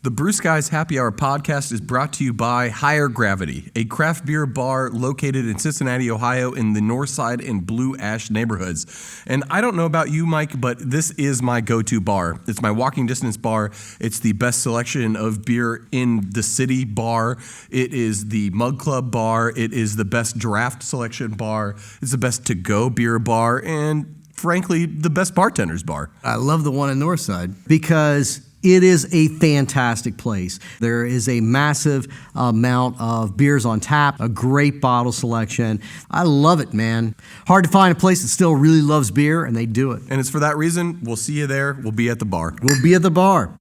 The Brew Skies Happy Hour podcast is brought to you by Higher Gravity, a craft beer bar located in Cincinnati, Ohio, in the North Side and Blue Ash neighborhoods. And I don't know about you, Mike, but this is my go-to bar. It's my walking distance bar. It's the best selection of beer in the city bar. It is the Mug Club bar. It is the best draft selection bar. It's the best to-go beer bar, and frankly, the best bartender's bar. I love the one in Northside because it is a fantastic place. There is a massive amount of beers on tap, a great bottle selection. I love it, man. Hard to find a place that still really loves beer, and they do it. And it's for that reason, we'll see you there. We'll be at the bar. We'll be at the bar.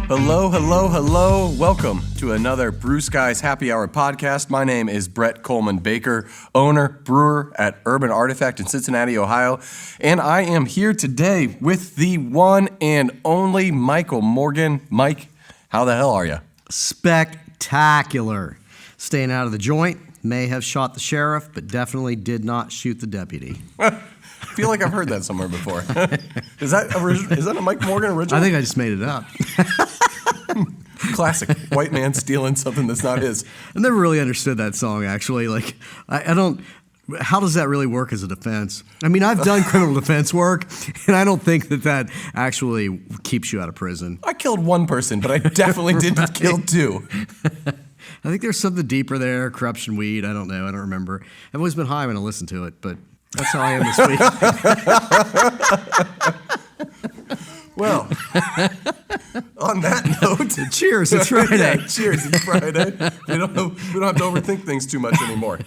Hello, hello, hello. Welcome to another Brew Skies Happy Hour podcast. My name is Brett Coleman Baker, owner, brewer at Urban Artifact in Cincinnati, Ohio. And I am here today with the one and only Michael Morgan. Mike, how the hell are you? Spectacular. Staying out of the joint. May have shot the sheriff, but definitely did not shoot the deputy. I feel like I've heard that somewhere before. Is that a Mike Morgan original? I think I just made it up. Classic. White man stealing something that's not his. I never really understood that song, actually. Like, I don't... How does that really work as a defense? I mean, I've done criminal defense work, and I don't think that actually keeps you out of prison. I killed one person, but I definitely didn't kill two. I think there's something deeper there, corruption, weed, I don't know, I don't remember. I've always been high when I listen to it, but that's how I am this week. Well, on that note, cheers, it's Friday. Yeah, cheers, it's Friday. We don't have to overthink things too much anymore.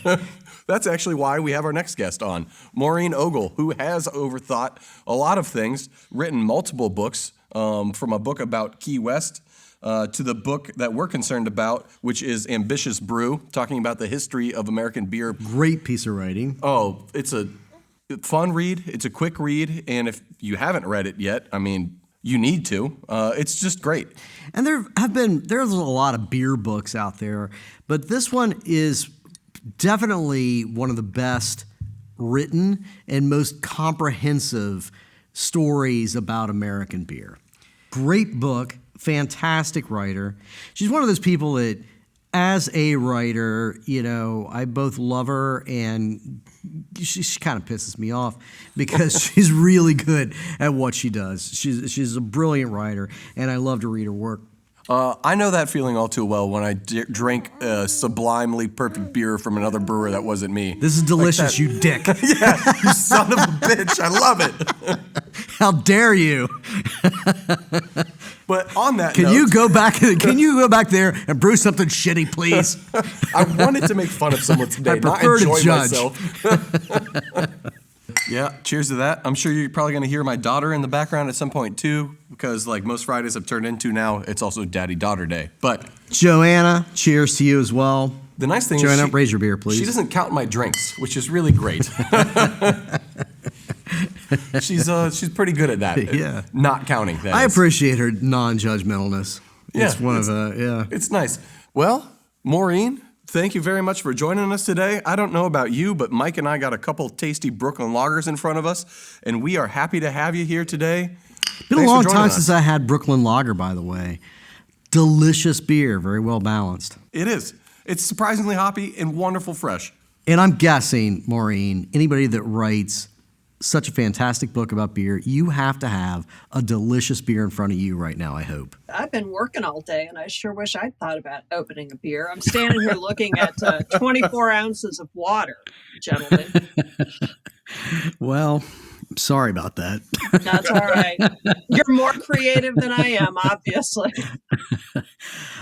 That's actually why we have our next guest on, Maureen Ogle, who has overthought a lot of things, written multiple books, from a book about Key West to the book that we're concerned about, which is Ambitious Brew, talking about the history of American beer. Great piece of writing. Oh, it's a fun read. It's a quick read. And if you haven't read it yet, I mean, you need to. It's just great. And there's a lot of beer books out there, but this one is definitely one of the best written and most comprehensive stories about American beer. Great book. Fantastic writer. She's one of those people that, as a writer, you know, I both love her and she kind of pisses me off because she's really good at what she does. She's a brilliant writer, and I love to read her work. I know that feeling all too well when I drink a sublimely perfect beer from another brewer that wasn't me. This is delicious, you dick. Yeah, you son of a bitch. I love it. How dare you? But on that Can you go back there and brew something shitty, please? I wanted to make fun of someone today, I prefer not enjoy to judge. myself. Yeah, cheers to that. I'm sure you're probably going to hear my daughter in the background at some point too, because like most Fridays have turned into now, it's also Daddy-Daughter Day. But Joanna, cheers to you as well. The nice thing Joanna, is raise your beer, please. She doesn't count my drinks, which is really great. She's pretty good at that. Yeah. Not counting that. I appreciate her non-judgmentalness. Yeah, It's It's nice. Well, Maureen, thank you very much for joining us today. I don't know about you, but Mike and I got a couple tasty Brooklyn lagers in front of us, and we are happy to have you here today. Been a long time since I had Brooklyn Lager, by the way. Delicious beer, very well balanced. It is. It's surprisingly hoppy and wonderful fresh. And I'm guessing, Maureen, anybody that writes such a fantastic book about beer, you have to have a delicious beer in front of you right now, I hope. I've been working all day, and I sure wish I'd thought about opening a beer. I'm standing here looking at 24 ounces of water, gentlemen. Well, I'm sorry about that. That's all right. You're more creative than I am, obviously.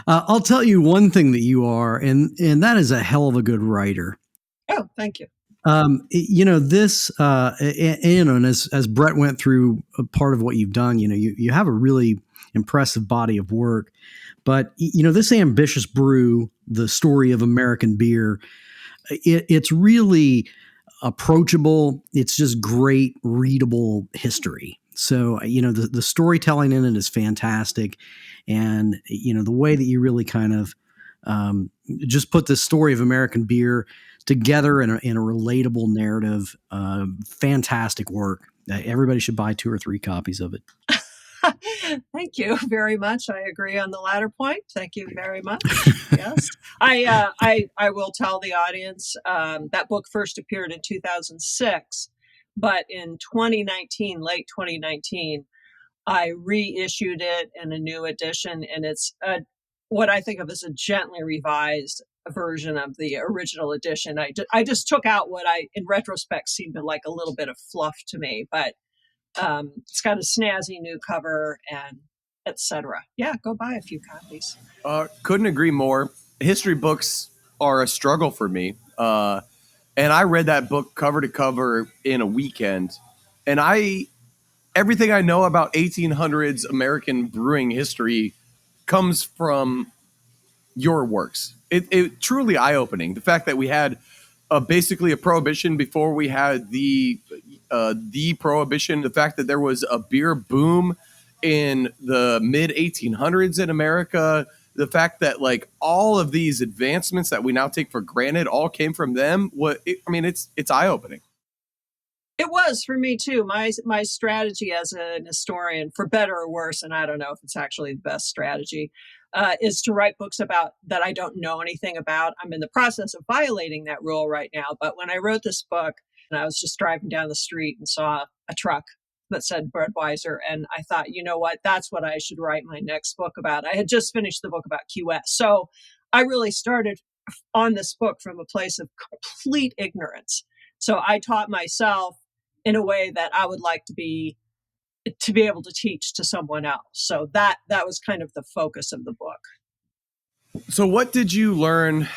I'll tell you one thing that you are, and that is a hell of a good writer. Oh, thank you. You know, this, and as Brett went through a part of what you've done, you know, you have a really impressive body of work, but you know, this Ambitious Brew, the story of American beer, it's really approachable. It's just great readable history. So, you know, the storytelling in it is fantastic. And, you know, the way that you really kind of just put this story of American beer together in a relatable narrative. Fantastic work. Everybody should buy 2 or 3 copies of it. Thank you very much. I agree on the latter point. Thank you very much. Yes, I will tell the audience that book first appeared in 2006, but in 2019, late 2019, I reissued it in a new edition, and it's what I think of as a gently revised version of the original edition. I just took out what in retrospect seemed like a little bit of fluff to me, but it's got a snazzy new cover and etc. Yeah, go buy a few copies. Couldn't agree more. History books are a struggle for me. And I read that book cover to cover in a weekend. And everything I know about 1800s American brewing history comes from your works. It truly eye-opening. The fact that we had basically a prohibition before we had the prohibition. The fact that there was a beer boom in the mid 1800s in America. The fact that like all of these advancements that we now take for granted all came from them. It's eye-opening. It was for me too. My strategy as an historian, for better or worse, and I don't know if it's actually the best strategy, is to write books about that I don't know anything about. I'm in the process of violating that rule right now. But when I wrote this book, and I was just driving down the street and saw a truck that said Budweiser, and I thought, you know what, that's what I should write my next book about. I had just finished the book about QS, so I really started on this book from a place of complete ignorance. So I taught myself in a way that I would like to be able to teach to someone else. So that was kind of the focus of the book. So what did you learn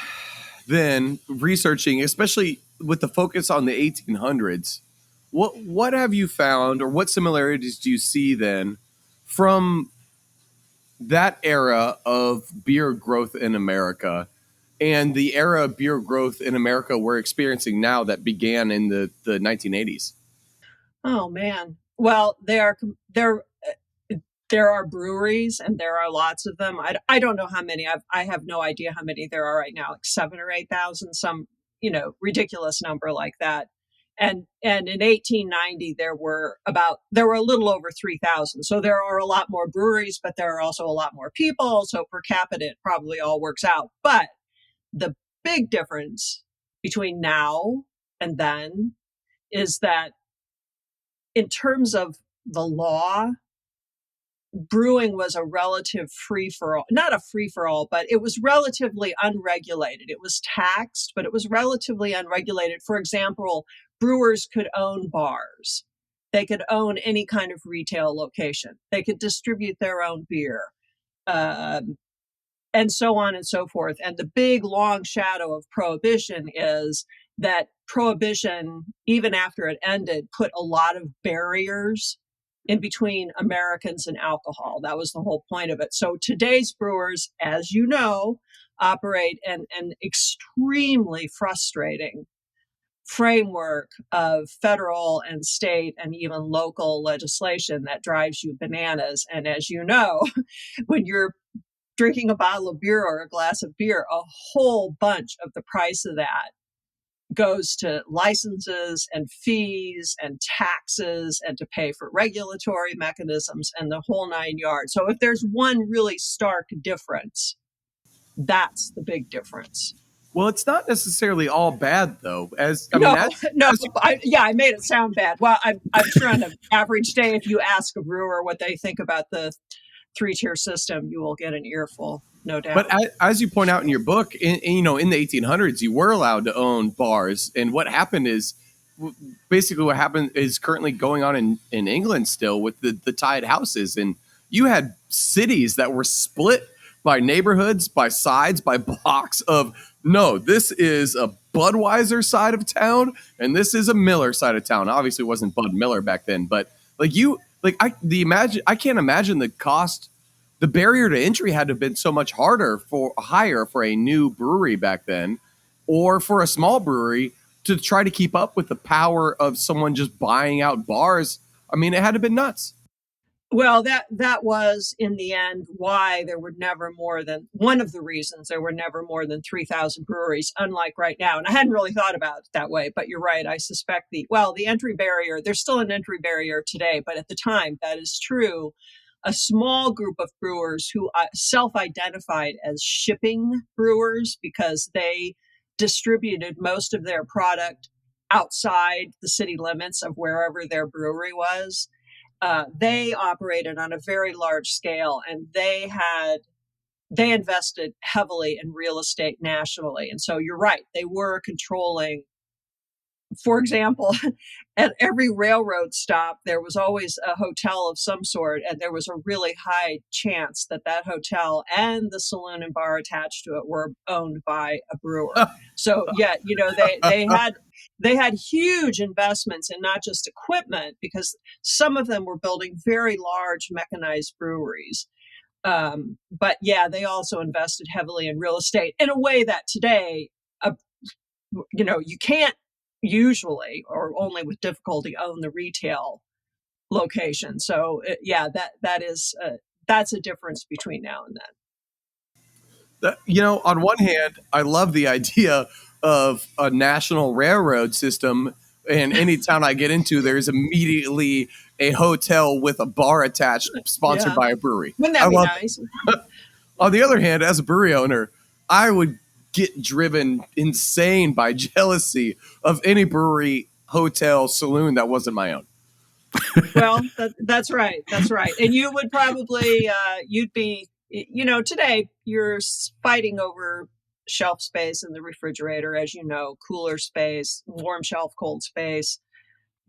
then researching, especially with the focus on the 1800s? What have you found, or what similarities do you see then from that era of beer growth in America and the era of beer growth in America we're experiencing now that began in the 1980s? Oh man. Well, there are breweries, and there are lots of them. I don't know how many. I have no idea how many there are right now, like 7 or 8,000, some ridiculous number like that. And in 1890 there were a little over 3,000. So there are a lot more breweries, but there are also a lot more people. So per capita, it probably all works out. But the big difference between now and then is that in terms of the law, brewing was a relative free-for-all, not a free-for-all, but it was relatively unregulated. It was taxed, but it was relatively unregulated. For example, brewers could own bars. They could own any kind of retail location. They could distribute their own beer, and so on and so forth. And the big, long shadow of Prohibition is that Prohibition, even after it ended, put a lot of barriers in between Americans and alcohol. That was the whole point of it. So today's brewers, as you know, operate in an extremely frustrating framework of federal and state and even local legislation that drives you bananas. And as you know, when you're drinking a bottle of beer or a glass of beer, a whole bunch of the price of that goes to licenses and fees and taxes and to pay for regulatory mechanisms and the whole 9 yards. So if there's one really stark difference, that's the big difference. Well, it's not necessarily all bad, though. I made it sound bad. Well, I'm sure on an average day, if you ask a brewer what they think about the 3-tier system, you will get an earful, no doubt. But as you point out in your book, in the 1800s, you were allowed to own bars. And what happened is basically what happened is currently going on in England still with the tied houses. And you had cities that were split by neighborhoods, by sides, by blocks of, no, this is a Budweiser side of town and this is a Miller side of town. Obviously, it wasn't Bud Miller back then, but I can't imagine the cost. The barrier to entry had to have been so much higher for a new brewery back then, or for a small brewery to try to keep up with the power of someone just buying out bars. I mean, it had to have been nuts. Well, that was in the end why there were never more than one of the reasons there were never more than 3,000 breweries, unlike right now. And I hadn't really thought about it that way, but you're right. I suspect the entry barrier, there's still an entry barrier today, but at the time that is true. A small group of brewers who self-identified as shipping brewers because they distributed most of their product outside the city limits of wherever their brewery was. They operated on a very large scale, and they invested heavily in real estate nationally. And so you're right, they were controlling. For example, at every railroad stop, there was always a hotel of some sort, and there was a really high chance that that hotel and the saloon and bar attached to it were owned by a brewer. So yeah, they had huge investments in not just equipment, because some of them were building very large mechanized breweries. But yeah, they also invested heavily in real estate in a way that today, a you can't usually or only with difficulty own the retail location. So yeah, that's a difference between now and then. On one hand, I love the idea of a national railroad system. And any town I get into, there's immediately a hotel with a bar attached, sponsored Yeah. by a brewery. Wouldn't I that be love nice? On the other hand, as a brewery owner, I would get driven insane by jealousy of any brewery, hotel, saloon that wasn't my own. Well, that's right. That's right. And you would probably, you'd be, today you're fighting over shelf space in the refrigerator, as you know, cooler space, warm shelf, cold space.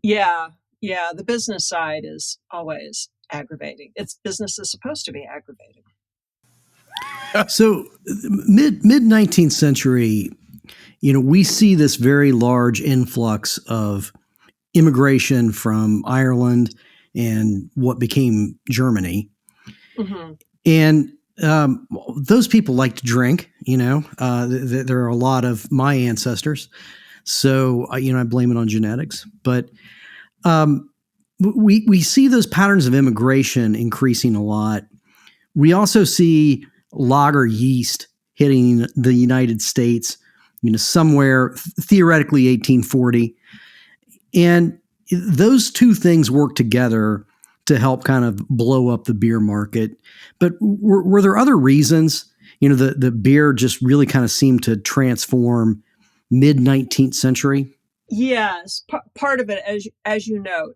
Yeah. Yeah. The business side is always aggravating. Business is supposed to be aggravating. So mid 19th century, we see this very large influx of immigration from Ireland and what became Germany. Mm-hmm. And those people like to drink, there are a lot of my ancestors. So, I blame it on genetics. But we see those patterns of immigration increasing a lot. We also see lager yeast hitting the United States, somewhere theoretically 1840. And those two things work together to help kind of blow up the beer market. But were there other reasons? The beer just really kind of seemed to transform mid 19th century. Yes, part of it, as you note,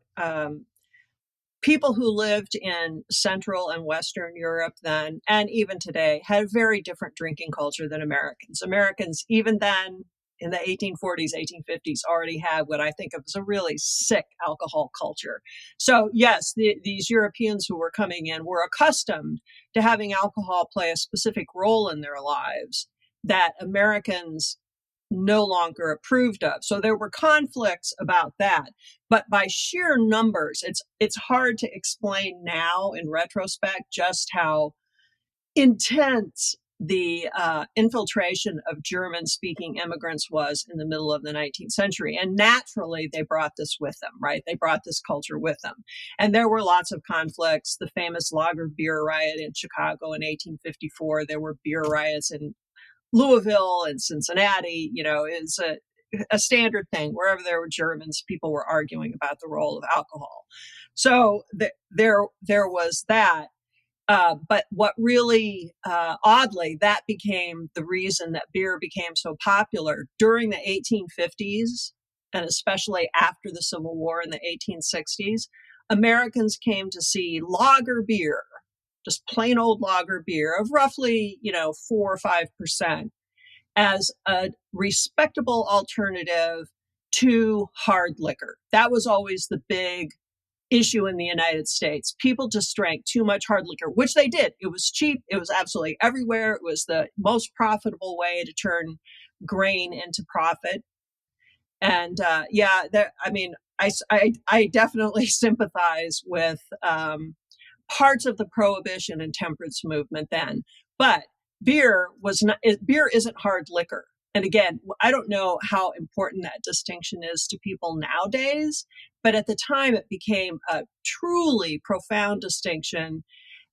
people who lived in Central and Western Europe then, and even today, had a very different drinking culture than Americans. Americans, even then, in the 1840s, 1850s, already had what I think of as a really sick alcohol culture. So yes, these Europeans who were coming in were accustomed to having alcohol play a specific role in their lives that Americans no longer approved of. So there were conflicts about that. But by sheer numbers, it's hard to explain now in retrospect just how intense the infiltration of German-speaking immigrants was in the middle of the 19th century. And naturally, they brought this with them, right? They brought this culture with them. And there were lots of conflicts. The famous lager beer riot in Chicago in 1854. There were beer riots in Louisville and Cincinnati, is a standard thing. Wherever there were Germans, people were arguing about the role of alcohol. So there was that. But what really, oddly, that became the reason that beer became so popular during the 1850s, and especially after the Civil War in the 1860s. Americans came to see lager beer, just plain old lager beer of roughly, 4 or 5%, as a respectable alternative to hard liquor. That was always the big issue in the United States. People just drank too much hard liquor, which they did. It was cheap. It was absolutely everywhere. It was the most profitable way to turn grain into profit. And I definitely sympathize with parts of the Prohibition and temperance movement then. But beer isn't hard liquor. And again, I don't know how important that distinction is to people nowadays, but at the time it became a truly profound distinction.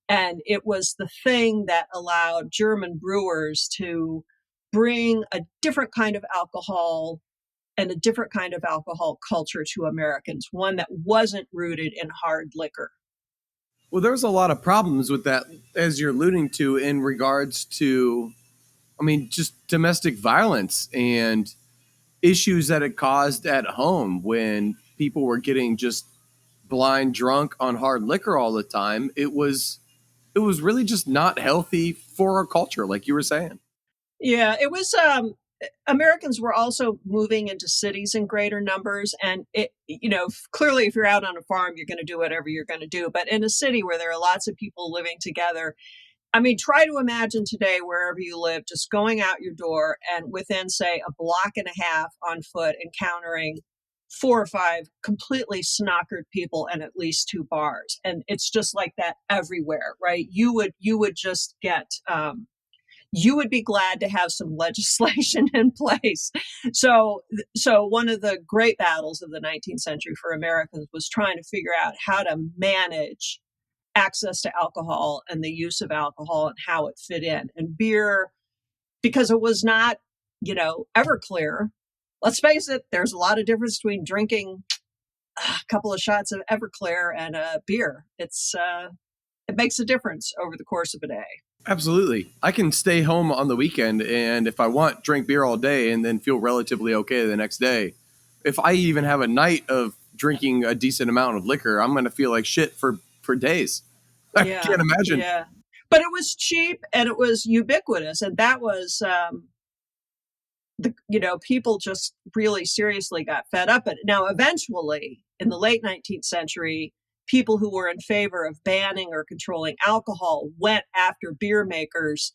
And it was the thing that allowed German brewers to bring a different kind of alcohol and a different kind of alcohol culture to Americans, one that wasn't rooted in hard liquor. Well, there's a lot of problems with that, as you're alluding to, in regards to, I mean, just domestic violence and issues that it caused at home when people were getting just blind drunk on hard liquor all the time. It was really just not healthy for our culture, like you were saying. Yeah, it was. Americans were also moving into cities in greater numbers, and clearly, if you're out on a farm, you're going to do whatever you're going to do. But in a city where there are lots of people living together, I mean, try to imagine today, wherever you live, just going out your door and within, say, a block and a half on foot, encountering 4 or 5 completely snockered people and at least 2 bars, and it's just like that everywhere, right? You would just get. You would be glad to have some legislation in place. So one of the great battles of the 19th century for Americans was trying to figure out how to manage access to alcohol and the use of alcohol and how it fit in. And beer, because it was not, ever clear. Let's face it, there's a lot of difference between drinking a couple of shots of Everclear and a beer. It makes a difference over the course of a day. Absolutely. I can stay home on the weekend and if I want, drink beer all day and then feel relatively okay the next day. If I even have a night of drinking a decent amount of liquor, I'm going to feel like shit for days. I can't imagine. Yeah. But it was cheap and it was ubiquitous. And that was, people just really seriously got fed up. But now, eventually, in the late 19th century, people who were in favor of banning or controlling alcohol went after beer makers,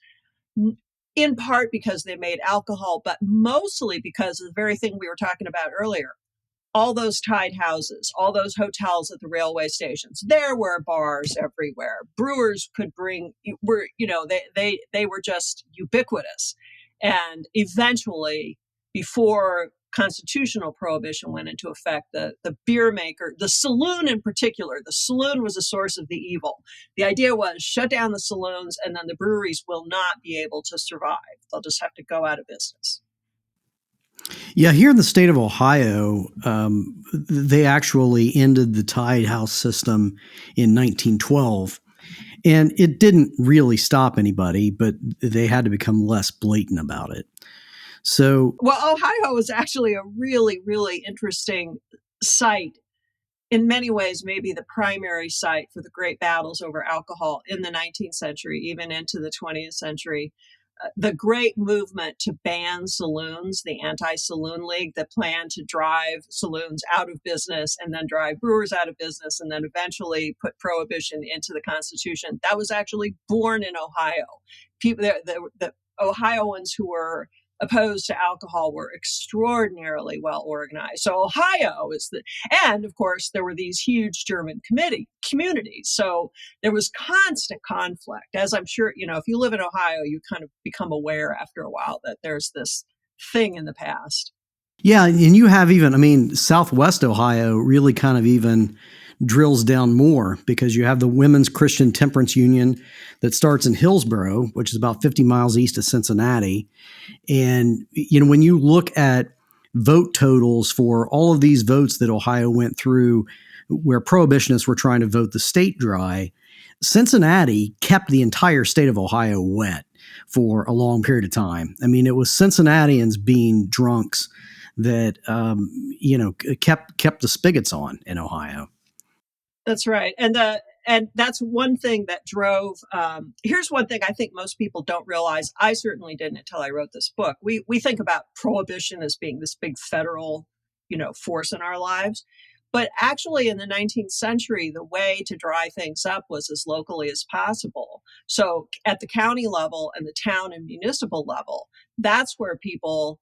in part because they made alcohol, but mostly because of the very thing we were talking about earlier. All those tied houses, all those hotels at the railway stations, there were bars everywhere. Brewers they were just ubiquitous. And eventually, before constitutional prohibition went into effect, the beer maker, the saloon in particular, the saloon was a source of the evil. The idea was shut down the saloons and then the breweries will not be able to survive. They'll just have to go out of business. Yeah, here in the state of Ohio, they actually ended the tied house system in 1912. And it didn't really stop anybody, but they had to become less blatant about it. So, well, Ohio was actually a really, really interesting site. In many ways, maybe the primary site for the great battles over alcohol in the 19th century, even into the 20th century. The great movement to ban saloons, the AntiSaline League that planned to drive saloons out of business and then drive brewers out of business and then eventually put prohibition into the Constitution, that was actually born in Ohio. People, the Ohioans who were opposed to alcohol were extraordinarily well organized. So Ohio and of course there were these huge German communities. So there was constant conflict. As I'm sure, if you live in Ohio, you kind of become aware after a while that there's this thing in the past. Yeah. And you have Southwest Ohio really kind of even drills down more because you have the Women's Christian Temperance Union that starts in Hillsboro, which is about 50 miles east of Cincinnati. And, when you look at vote totals for all of these votes that Ohio went through where prohibitionists were trying to vote the state dry, Cincinnati kept the entire state of Ohio wet for a long period of time. I mean, it was Cincinnatians being drunks that, kept the spigots on in Ohio. That's right. And that's one thing that drove, here's one thing I think most people don't realize. I certainly didn't until I wrote this book. We think about prohibition as being this big federal, force in our lives. But actually in the 19th century, the way to dry things up was as locally as possible. So at the county level and the town and municipal level, that's where people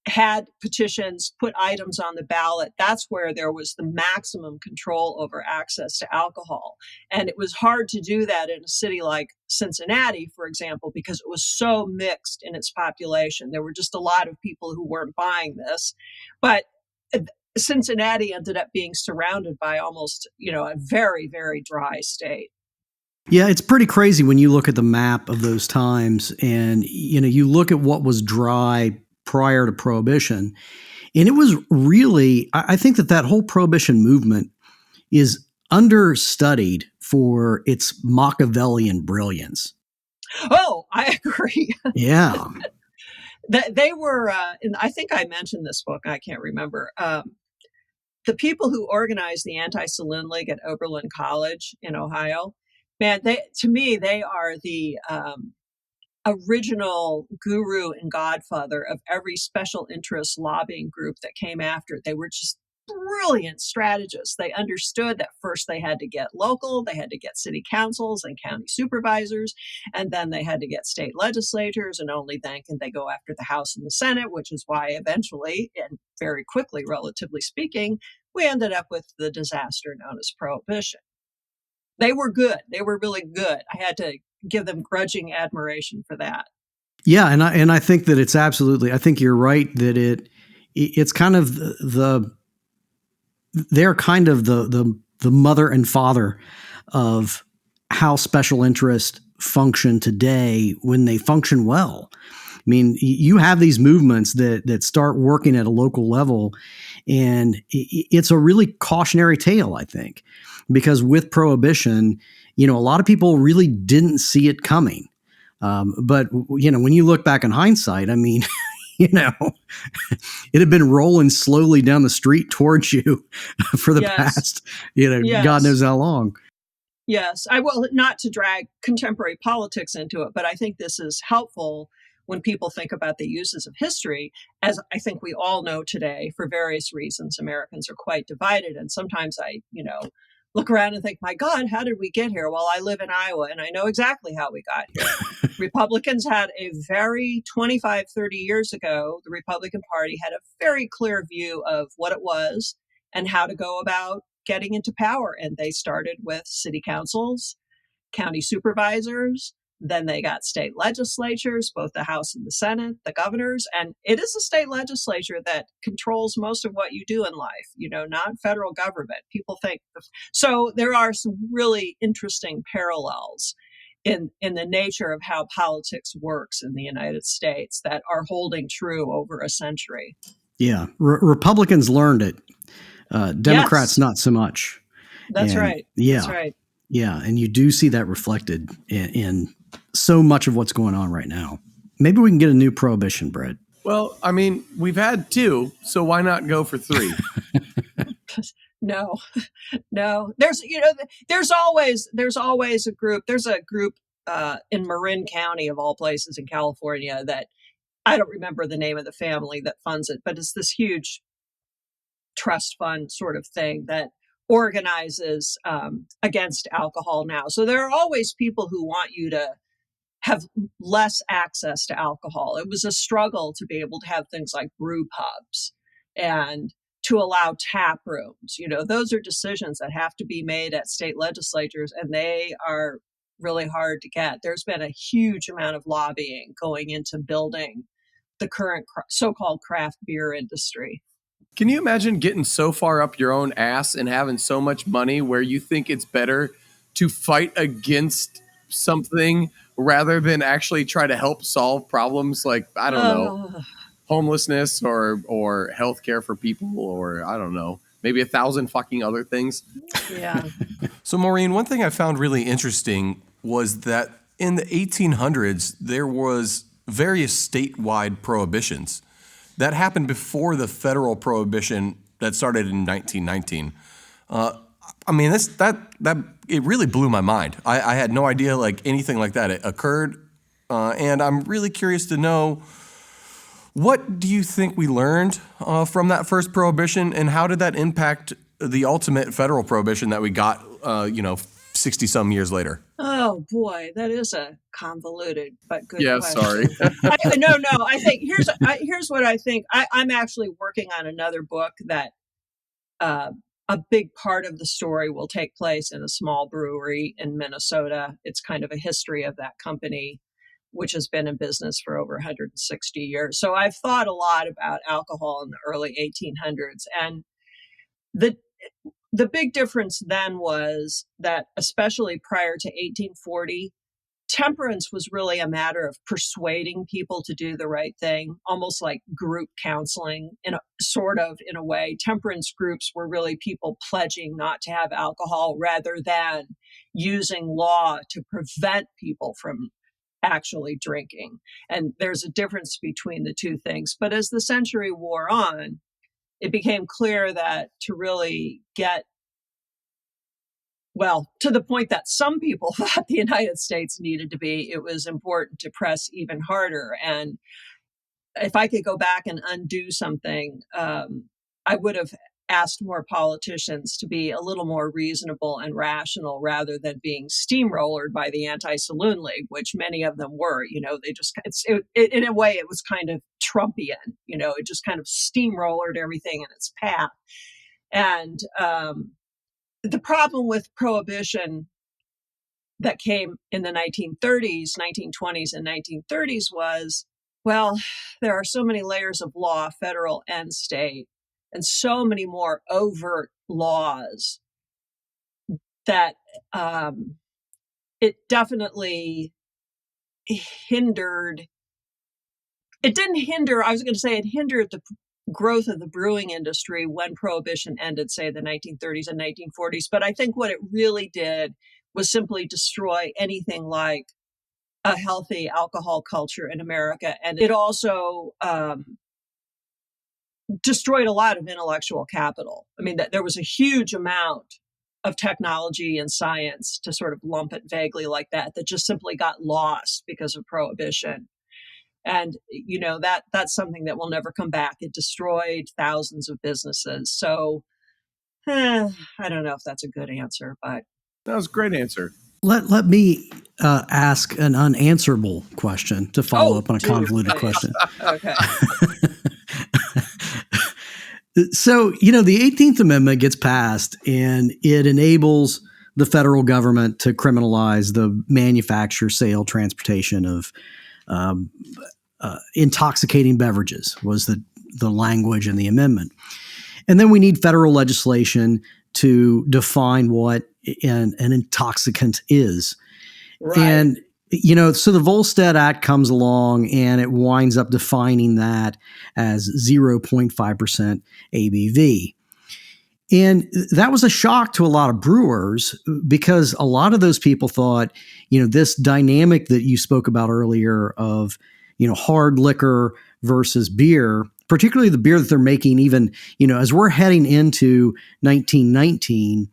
had petitions, put items on the ballot. That's where there was the maximum control over access to alcohol. And it was hard to do that in a city like Cincinnati, for example, because it was so mixed in its population. There were just a lot of people who weren't buying this. But Cincinnati ended up being surrounded by almost, a very, very dry state. Yeah, it's pretty crazy when you look at the map of those times and, you look at what was dry prior to Prohibition. And it was really, I think that whole Prohibition movement is understudied for its Machiavellian brilliance. Oh, I agree. Yeah. They were, and I think I mentioned this book, I can't remember. The people who organized the AntiSaline League at Oberlin College in Ohio, man, to me, they are the original guru and godfather of every special interest lobbying group that came after. They were just brilliant strategists. They understood that first they had to get local, they had to get city councils and county supervisors, and then they had to get state legislatures, and only then can they go after the House and the Senate, which is why eventually, and very quickly, relatively speaking, we ended up with the disaster known as Prohibition. They were good. They were really good. I had to give them grudging admiration for that. Yeah, and I think that it's absolutely. I think you're right that it's kind of they're kind of the mother and father of how special interest function today when they function well. I mean, you have these movements that start working at a local level, and it's a really cautionary tale, I think, because with Prohibition, a lot of people really didn't see it coming. But when you look back in hindsight, I mean, it had been rolling slowly down the street towards you for the past, Yes. God knows how long. Yes, I will not to drag contemporary politics into it, but I think this is helpful when people think about the uses of history. As I think we all know today, for various reasons, Americans are quite divided. And sometimes I, look around and think, my God, how did we get here? Well, I live in Iowa and I know exactly how we got here. Republicans had a very 25, 30 years ago, the Republican Party had a very clear view of what it was and how to go about getting into power. And they started with city councils, county supervisors, then they got state legislatures, both the House and the Senate, the governors, and it is the state legislature that controls most of what you do in life, not federal government. People think. So there are some really interesting parallels in the nature of how politics works in the United States that are holding true over a century. Yeah. Republicans learned it. Democrats, not so much. That's right. Yeah. That's right. Yeah. And you do see that reflected in so much of what's going on right now. Maybe we can get a new Prohibition, Brett. Well, I mean, we've had 2, so why not go for 3? No. There's always a group. There's a group in Marin County, of all places, in California, that I don't remember the name of the family that funds it, but it's this huge trust fund sort of thing that organizes against alcohol now. So there are always people who want you to have less access to alcohol. It was a struggle to be able to have things like brew pubs and to allow tap rooms. Those are decisions that have to be made at state legislatures, and they are really hard to get. There's been a huge amount of lobbying going into building the current so-called craft beer industry. Can you imagine getting so far up your own ass and having so much money where you think it's better to fight against something rather than actually try to help solve problems like, I don't know, homelessness or healthcare for people, or I don't know, maybe 1,000 fucking other things? Yeah. So, Maureen, one thing I found really interesting was that in the 1800s, there was various statewide prohibitions. That happened before the federal prohibition that started in 1919. I mean, that it really blew my mind. I had no idea anything like that occurred, and I'm really curious to know, what do you think we learned from that first prohibition, and how did that impact the ultimate federal prohibition that we got, 60 some years later? Oh boy, that is a convoluted but good Yeah, question. sorry. No. I think here's what I think. I'm actually working on another book that a big part of the story will take place in a small brewery in Minnesota. It's kind of a history of that company, which has been in business for over 160 years. So I've thought a lot about alcohol in the early 1800s, and the the big difference then was that, especially prior to 1840, temperance was really a matter of persuading people to do the right thing, almost like group counseling in a way. Temperance groups were really people pledging not to have alcohol rather than using law to prevent people from actually drinking. And there's a difference between the two things. But as the century wore on, it became clear that to really get, well, to the point that some people thought the United States needed to be, it was important to press even harder. And if I could go back and undo something, I would have asked more politicians to be a little more reasonable and rational rather than being steamrollered by the AntiSaline League, which many of them were. They just, in a way, it was kind of Trumpian. It just kind of steamrollered everything in its path. And the problem with Prohibition that came in the 1930s, 1920s, and 1930s was, well, there are so many layers of law, federal and state, and so many more overt laws that it definitely hindered. It didn't hinder, I was going to say it hindered the growth of the brewing industry when Prohibition ended, say, the 1930s and 1940s. But I think what it really did was simply destroy anything like a healthy alcohol culture in America. And it also destroyed a lot of intellectual capital. I mean, there was a huge amount of technology and science, to sort of lump it vaguely like that just simply got lost because of Prohibition. And, that's something that will never come back. It destroyed thousands of businesses. So I don't know if that's a good answer, but. That was a great answer. Let me ask an unanswerable question to follow up on a convoluted question. Okay. So, the 18th Amendment gets passed and it enables the federal government to criminalize the manufacture, sale, transportation of intoxicating beverages was the language in the amendment. And then we need federal legislation to define what an intoxicant is. Right. And, so the Volstead Act comes along and it winds up defining that as 0.5% ABV. And that was a shock to a lot of brewers because a lot of those people thought, this dynamic that you spoke about earlier of, hard liquor versus beer, particularly the beer that they're making even, as we're heading into 1919,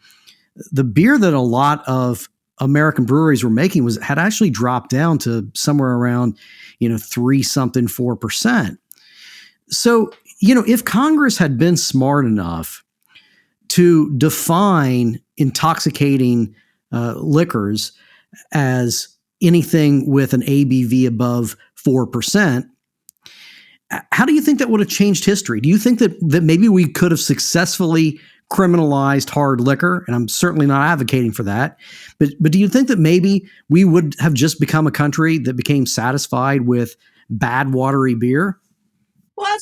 the beer that a lot of American breweries were making had actually dropped down to somewhere around, 4%. So, if Congress had been smart enough to define intoxicating liquors as anything with an ABV above 4%, how do you think that would have changed history? Do you think that maybe we could have successfully criminalized hard liquor? And I'm certainly not advocating for that. But do you think that maybe we would have just become a country that became satisfied with bad, watery beer? Well,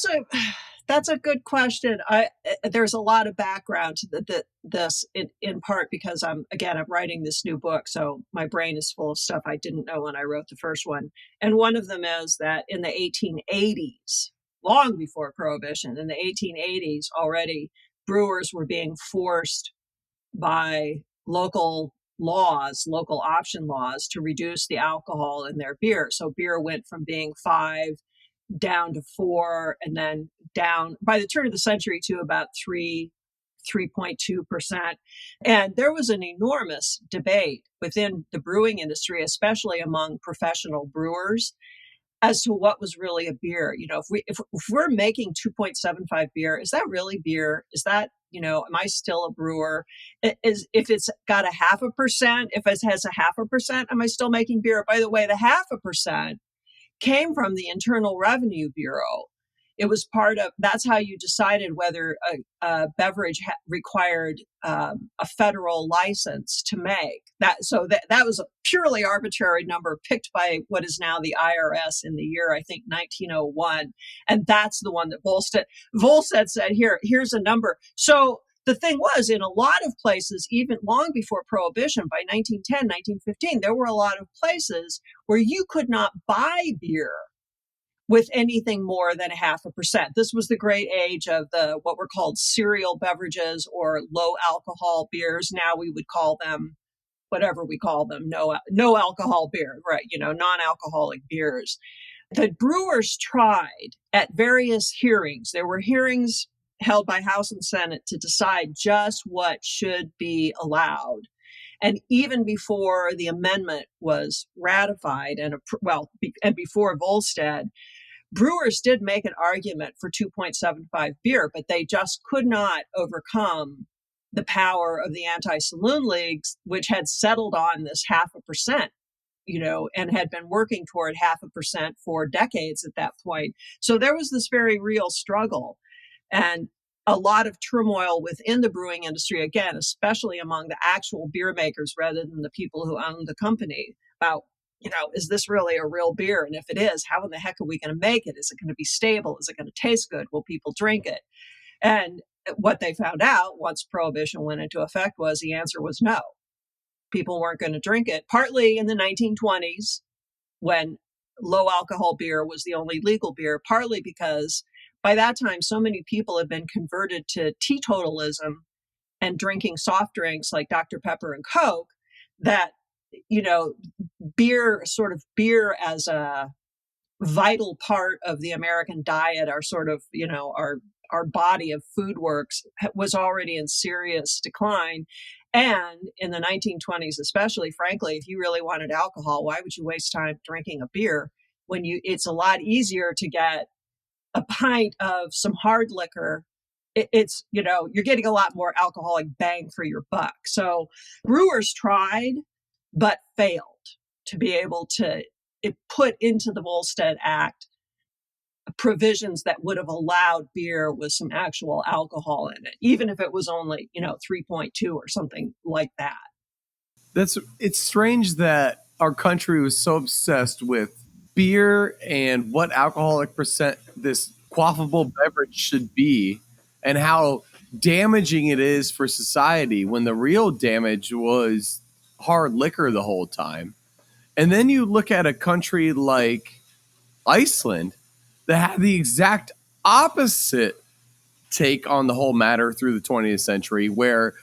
that's a good question. There's a lot of background to this in part because I'm writing this new book, so my brain is full of stuff I didn't know when I wrote the first one. And one of them is that in the 1880s, long before Prohibition, in the 1880s already, brewers were being forced by local option laws, to reduce the alcohol in their beer. So beer went from being 5 down to 4, and then down by the turn of the century to about 3.2%. And there was an enormous debate within the brewing industry, especially among professional brewers, as to what was really a beer. If we're making 2.75 beer, is that really beer? Is that, am I still a brewer? If it's got a 0.5%, if it has a 0.5%, am I still making beer? By the way, the 0.5% came from the Internal Revenue Bureau. It was that's how you decided whether a beverage required a federal license to make that. So that was a purely arbitrary number picked by what is now the IRS in the year, I think, 1901. And that's the one that Volstead said, here's a number. So the thing was, in a lot of places, even long before Prohibition, by 1910, 1915, there were a lot of places where you could not buy beer with anything more than a 0.5%. This was the great age of what were called cereal beverages or low alcohol beers. Now we would call them whatever we call them, no alcohol beer, right? Non-alcoholic beers. The brewers tried at various hearings. There were hearings held by House and Senate to decide just what should be allowed. And even before the amendment was ratified and before Volstead, brewers did make an argument for 2.75 beer, but they just could not overcome the power of the AntiSaline League, which had settled on this 0.5%, and had been working toward 0.5% for decades at that point. So there was this very real struggle and a lot of turmoil within the brewing industry, again, especially among the actual beer makers rather than the people who owned the company, about is this really a real beer? And if it is, how in the heck are we going to make it? Is it going to be stable? Is it going to taste good? Will people drink it? And what they found out once Prohibition went into effect was the answer was no. People weren't going to drink it, partly in the 1920s when low alcohol beer was the only legal beer, partly because by that time, so many people had been converted to teetotalism and drinking soft drinks like Dr. Pepper and Coke that, beer as a vital part of the American diet, our body of food works was already in serious decline. And in the 1920s, especially, frankly, if you really wanted alcohol, why would you waste time drinking a beer when it's a lot easier to get a pint of some hard liquor? You're getting a lot more alcoholic bang for your buck. So brewers tried, but failed to be able to put into the Volstead Act provisions that would have allowed beer with some actual alcohol in it, even if it was only, 3.2 or something like that. It's strange that our country was so obsessed with beer and what alcoholic percent this quaffable beverage should be and how damaging it is for society when the real damage was hard liquor the whole time. And then you look at a country like Iceland that had the exact opposite take on the whole matter through the 20th century, where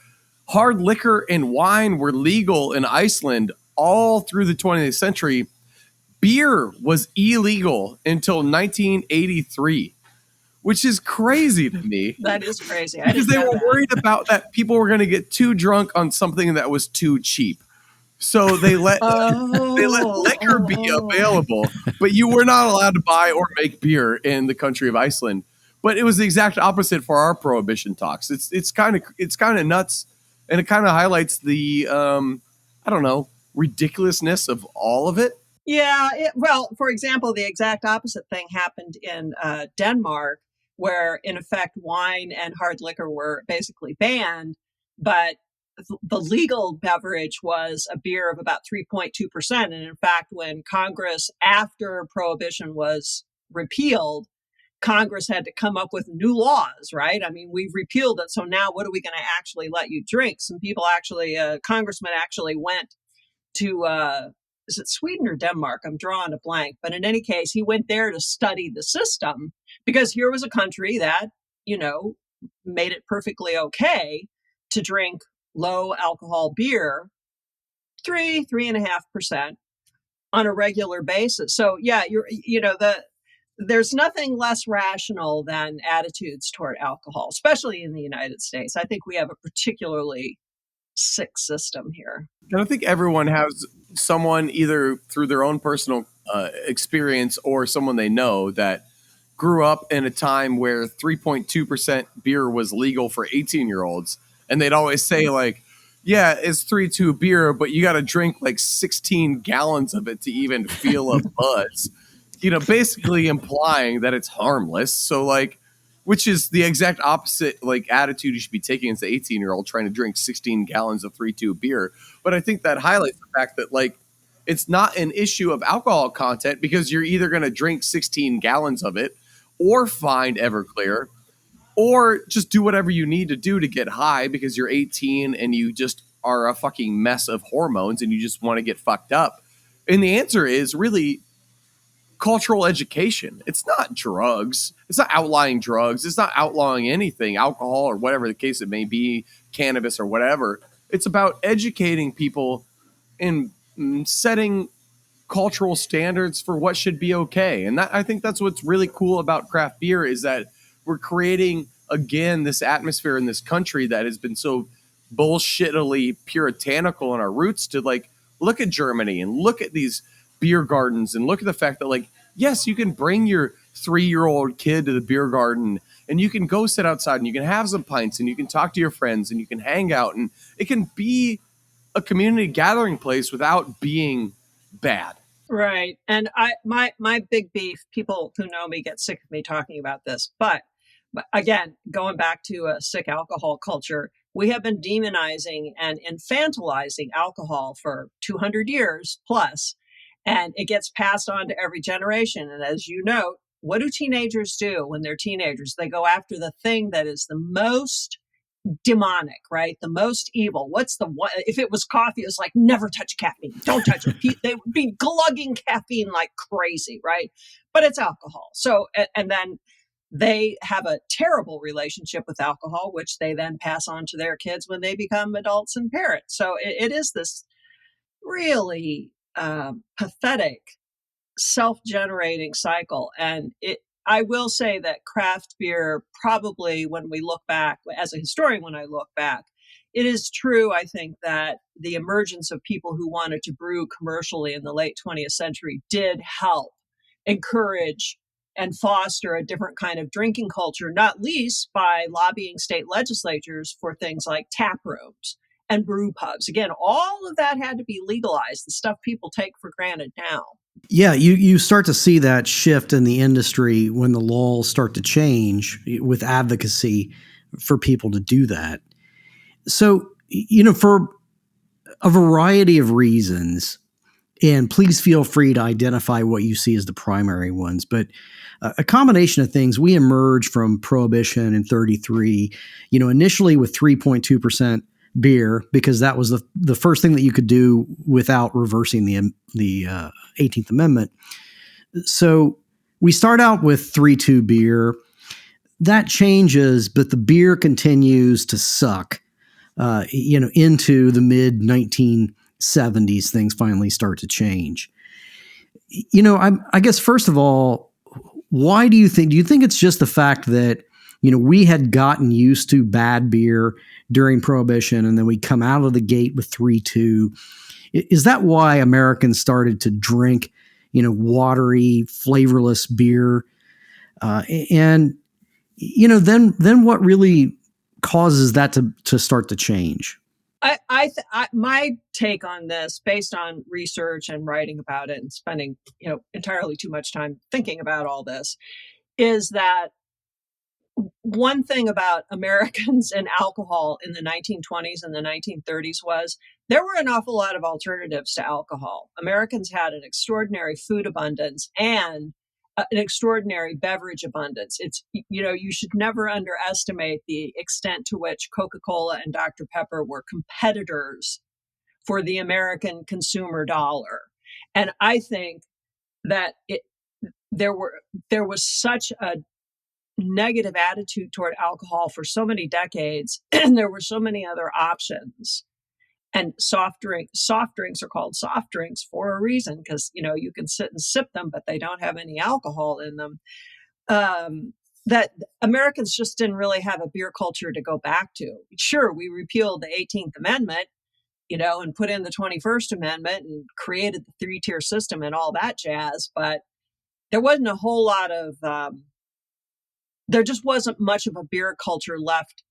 hard liquor and wine were legal in Iceland all through the 20th century. Beer was illegal until 1983, which is crazy to me. That is crazy. Because they were worried about that people were going to get too drunk on something that was too cheap. So they let liquor be available, but you were not allowed to buy or make beer in the country of Iceland. But it was the exact opposite for our prohibition talks. It's kind of nuts, and it kind of highlights the ridiculousness of all of it. Yeah. For example, the exact opposite thing happened in Denmark, where in effect wine and hard liquor were basically banned, but the legal beverage was a beer of about 3.2%. And in fact, when Congress, after Prohibition was repealed, Congress had to come up with new laws, right? I mean, we've repealed it. So now what are we going to actually let you drink? Some people congressman actually went to, is it Sweden or Denmark? I'm drawing a blank. But in any case, he went there to study the system because here was a country that, made it perfectly okay to drink low alcohol beer, 3.5% on a regular basis. So yeah, there's nothing less rational than attitudes toward alcohol, especially in the United States. I think we have a particularly sick system here. And I think everyone has someone either through their own personal experience or someone they know that grew up in a time where 3.2% beer was legal for 18-year-olds. And they'd always say, like, yeah, it's 3.2 beer, but you got to drink like 16 gallons of it to even feel a buzz. Basically implying that it's harmless. So, like, which is the exact opposite, like, attitude you should be taking as the 18-year-old trying to drink 16 gallons of 3.2 beer. But I think that highlights the fact that, like, it's not an issue of alcohol content because you're either going to drink 16 gallons of it or find Everclear or just do whatever you need to do to get high because you're 18 and you just are a fucking mess of hormones and you just want to get fucked up. And the answer is really cultural education. It's not drugs. It's not outlawing drugs. It's not outlawing anything, alcohol or whatever the case it may be, cannabis or whatever. It's about educating people and setting cultural standards for what should be okay. And I think that's what's really cool about craft beer is that we're creating, again, this atmosphere in this country that has been so bullshittily puritanical in our roots to, like, look at Germany and look at these beer gardens and look at the fact that, like, yes, you can bring your 3-year-old kid to the beer garden and you can go sit outside and you can have some pints and you can talk to your friends and you can hang out and it can be a community gathering place without being bad. Right. And my big beef, people who know me get sick of me talking about this, but again, going back to a sick alcohol culture, we have been demonizing and infantilizing alcohol for 200 years plus, and it gets passed on to every generation. And as you know, what do teenagers do when they're teenagers? They go after the thing that is the most demonic, right? The most evil. What's the one? If it was coffee, it's like, never touch caffeine. Don't touch it. They would be glugging caffeine like crazy, right? But it's alcohol. So, and then they have a terrible relationship with alcohol, which they then pass on to their kids when they become adults and parents. So it is this really pathetic self-generating cycle. And I will say that craft beer, probably when we look back, as a historian, when I look back, it is true, I think, that the emergence of people who wanted to brew commercially in the late 20th century did help encourage and foster a different kind of drinking culture, not least by lobbying state legislatures for things like tap rooms and brew pubs. Again, all of that had to be legalized, the stuff people take for granted now. Yeah, you start to see that shift in the industry when the laws start to change with advocacy for people to do that. So, for a variety of reasons, and please feel free to identify what you see as the primary ones, but a combination of things, we emerged from Prohibition in 33, initially with 3.2% beer, because that was the first thing that you could do without reversing the 18th Amendment. So we start out with 3.2 beer. That changes, but the beer continues to suck. Into the mid 1970s, things finally start to change. I guess first of all, why do you think it's just the fact that we had gotten used to bad beer during Prohibition, and then we come out of the gate with 3.2. Is that why Americans started to drink, watery, flavorless beer? Then what really causes that to start to change? My take on this, based on research and writing about it and spending, entirely too much time thinking about all this, is that one thing about Americans and alcohol in the 1920s and the 1930s was there were an awful lot of alternatives to alcohol. Americans had an extraordinary food abundance and an extraordinary beverage abundance. It's, you should never underestimate the extent to which Coca-Cola and Dr. Pepper were competitors for the American consumer dollar. And I think that there was such a negative attitude toward alcohol for so many decades, and there were so many other options. And soft drinks are called soft drinks for a reason, because you can sit and sip them, but they don't have any alcohol in them. that Americans just didn't really have a beer culture to go back to. Sure, we repealed the 18th Amendment, and put in the 21st Amendment and created the three-tier system and all that jazz, but there wasn't a whole lot of, there just wasn't much of a beer culture left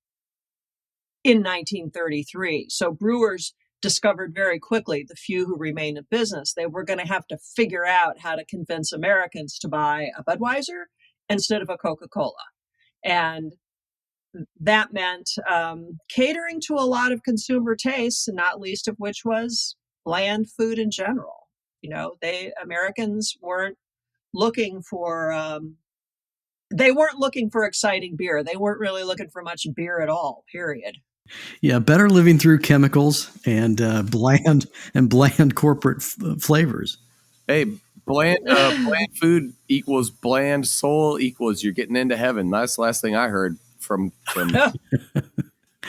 in 1933. So brewers discovered very quickly, the few who remained in business, they were going to have to figure out how to convince Americans to buy a Budweiser instead of a Coca-Cola. And that meant catering to a lot of consumer tastes, not least of which was bland food in general. Americans weren't looking for exciting beer. They weren't really looking for much beer at all, period. Yeah, better living through chemicals and bland corporate flavors. Hey, bland food equals bland soul equals you're getting into heaven. That's the last thing I heard from.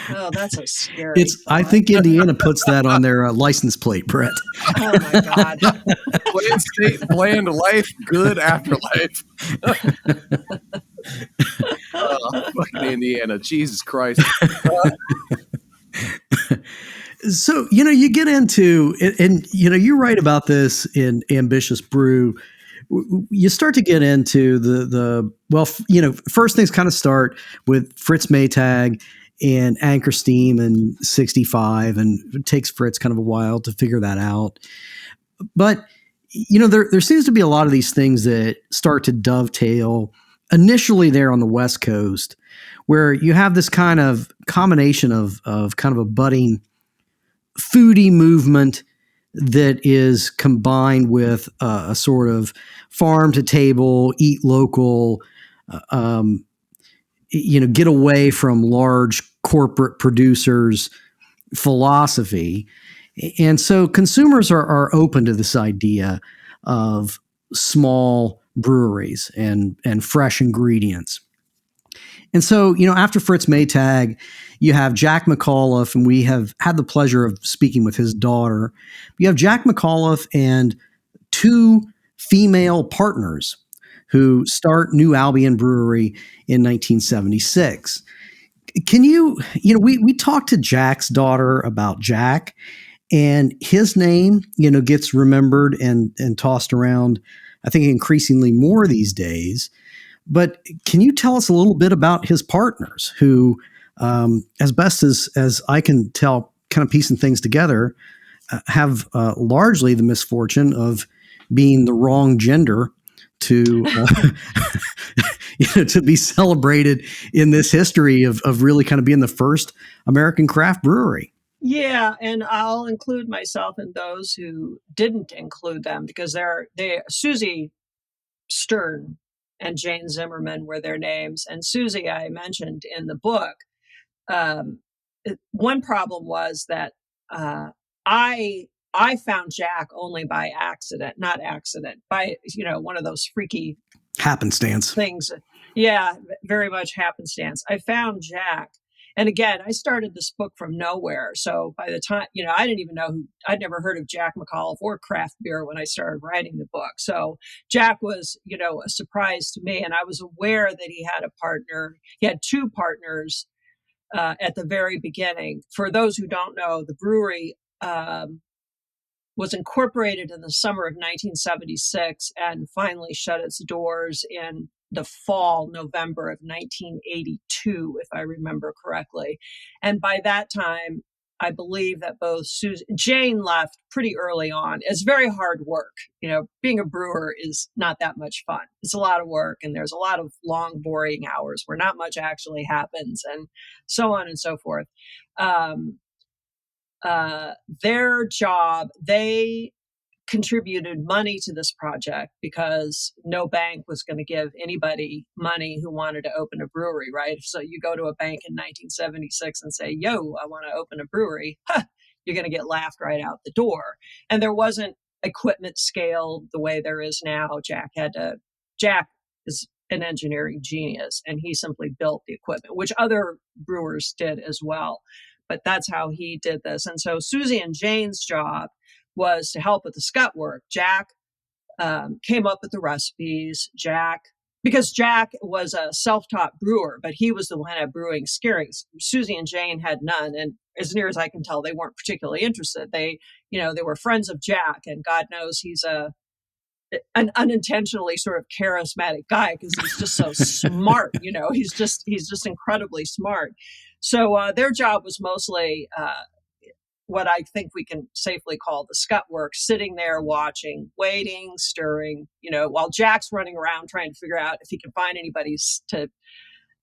Oh, that's a scary. I think Indiana puts that on their license plate, Brett. Oh my God. Bland state, bland life, good afterlife. Fucking Indiana, Jesus Christ. So, you get into, and you write about this in Ambitious Brew. You start to get into first things kind of start with Fritz Maytag and Anchor Steam in 65, and it takes Fritz kind of a while to figure that out. But, there seems to be a lot of these things that start to dovetail initially there on the West Coast, where you have this kind of combination of kind of a budding foodie movement that is combined with a sort of farm to table, eat local, get away from large corporate producers philosophy. And so consumers are open to this idea of small breweries and fresh ingredients. And so, after Fritz Maytag, you have Jack McAuliffe, and we have had the pleasure of speaking with his daughter. You have Jack McAuliffe and two female partners who start New Albion Brewery in 1976. Can we talked to Jack's daughter about Jack, and his name, gets remembered and tossed around, I think, increasingly more these days. But can you tell us a little bit about his partners who, as best as I can tell, kind of piecing things together, have largely the misfortune of being the wrong gender to to be celebrated in this history of really kind of being the first American craft brewery? Yeah, and I'll include myself in those who didn't include them, because Susie Stern and Jane Zimmerman were their names. And Susie, I mentioned in the book. One problem was that I found Jack only by accident, not accident, by one of those freaky happenstance things. Yeah, very much happenstance. I found Jack. And again, I started this book from nowhere. So by the time, I didn't even know I'd never heard of Jack McAuliffe or craft beer when I started writing the book. So Jack was, a surprise to me. And I was aware that he had a partner. He had two partners at the very beginning. For those who don't know, the brewery was incorporated in the summer of 1976 and finally shut its doors in the fall, November of 1982, if I remember correctly. And by that time, I believe that both Jane left pretty early on. It's very hard work. Being a brewer is not that much fun. It's a lot of work, and there's a lot of long, boring hours where not much actually happens, and so on and so forth. Their job, they contributed money to this project because no bank was going to give anybody money who wanted to open a brewery, right? So you go to a bank in 1976 and say, yo, I want to open a brewery. You're going to get laughed right out the door. And there wasn't equipment scaled the way there is now. Jack is an engineering genius, and he simply built the equipment, which other brewers did as well. But that's how he did this. And so Susie and Jane's job was to help with the scut work. Jack came up with the recipes. Jack because Jack was a self-taught brewer, but he was the one at brewing skillings. Susie and Jane had none, and as near as I can tell, they weren't particularly interested. They were friends of Jack, and God knows he's an unintentionally sort of charismatic guy because he's just so smart. He's just incredibly smart. So their job was mostly what I think we can safely call the scut work, sitting there watching, waiting, stirring, while Jack's running around trying to figure out if he can find anybody to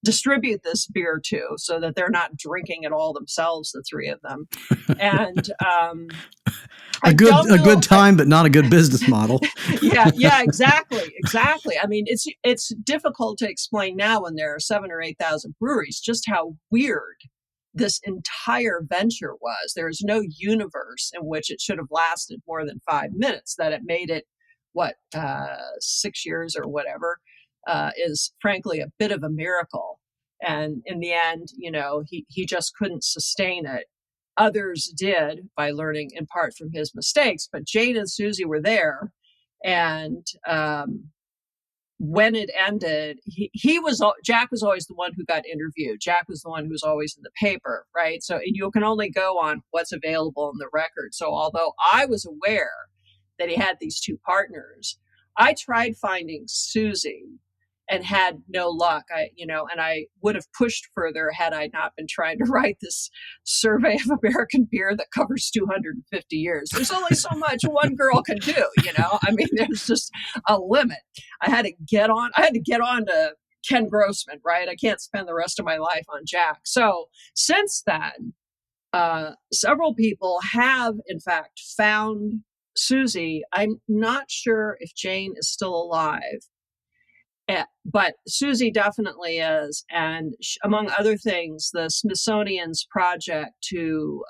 distribute this beer to so that they're not drinking it all themselves, the three of them. And a good time, but not a good business model. Yeah, exactly. I mean, it's difficult to explain now when there are 7,000 or 8,000 breweries just how weird this entire venture was. There is no universe in which it should have lasted more than 5 minutes. That it made it 6 years or whatever is frankly a bit of a miracle. And in the end, he just couldn't sustain it. Others did by learning in part from his mistakes, but Jane and Susie were there. And when it ended, Jack was always the one who got interviewed. Jack was the one who was always in the paper, right? So you can only go on what's available in the record. So although I was aware that he had these two partners, I tried finding Susie and had no luck. And I would have pushed further had I not been trying to write this survey of American beer that covers 250 years. There's only so much one girl can do, I mean, there's just a limit. I had to get on to Ken Grossman, right? I can't spend the rest of my life on Jack. So since then, several people have, in fact, found Susie. I'm not sure if Jane is still alive. But Susie definitely is. And among other things, the Smithsonian's project to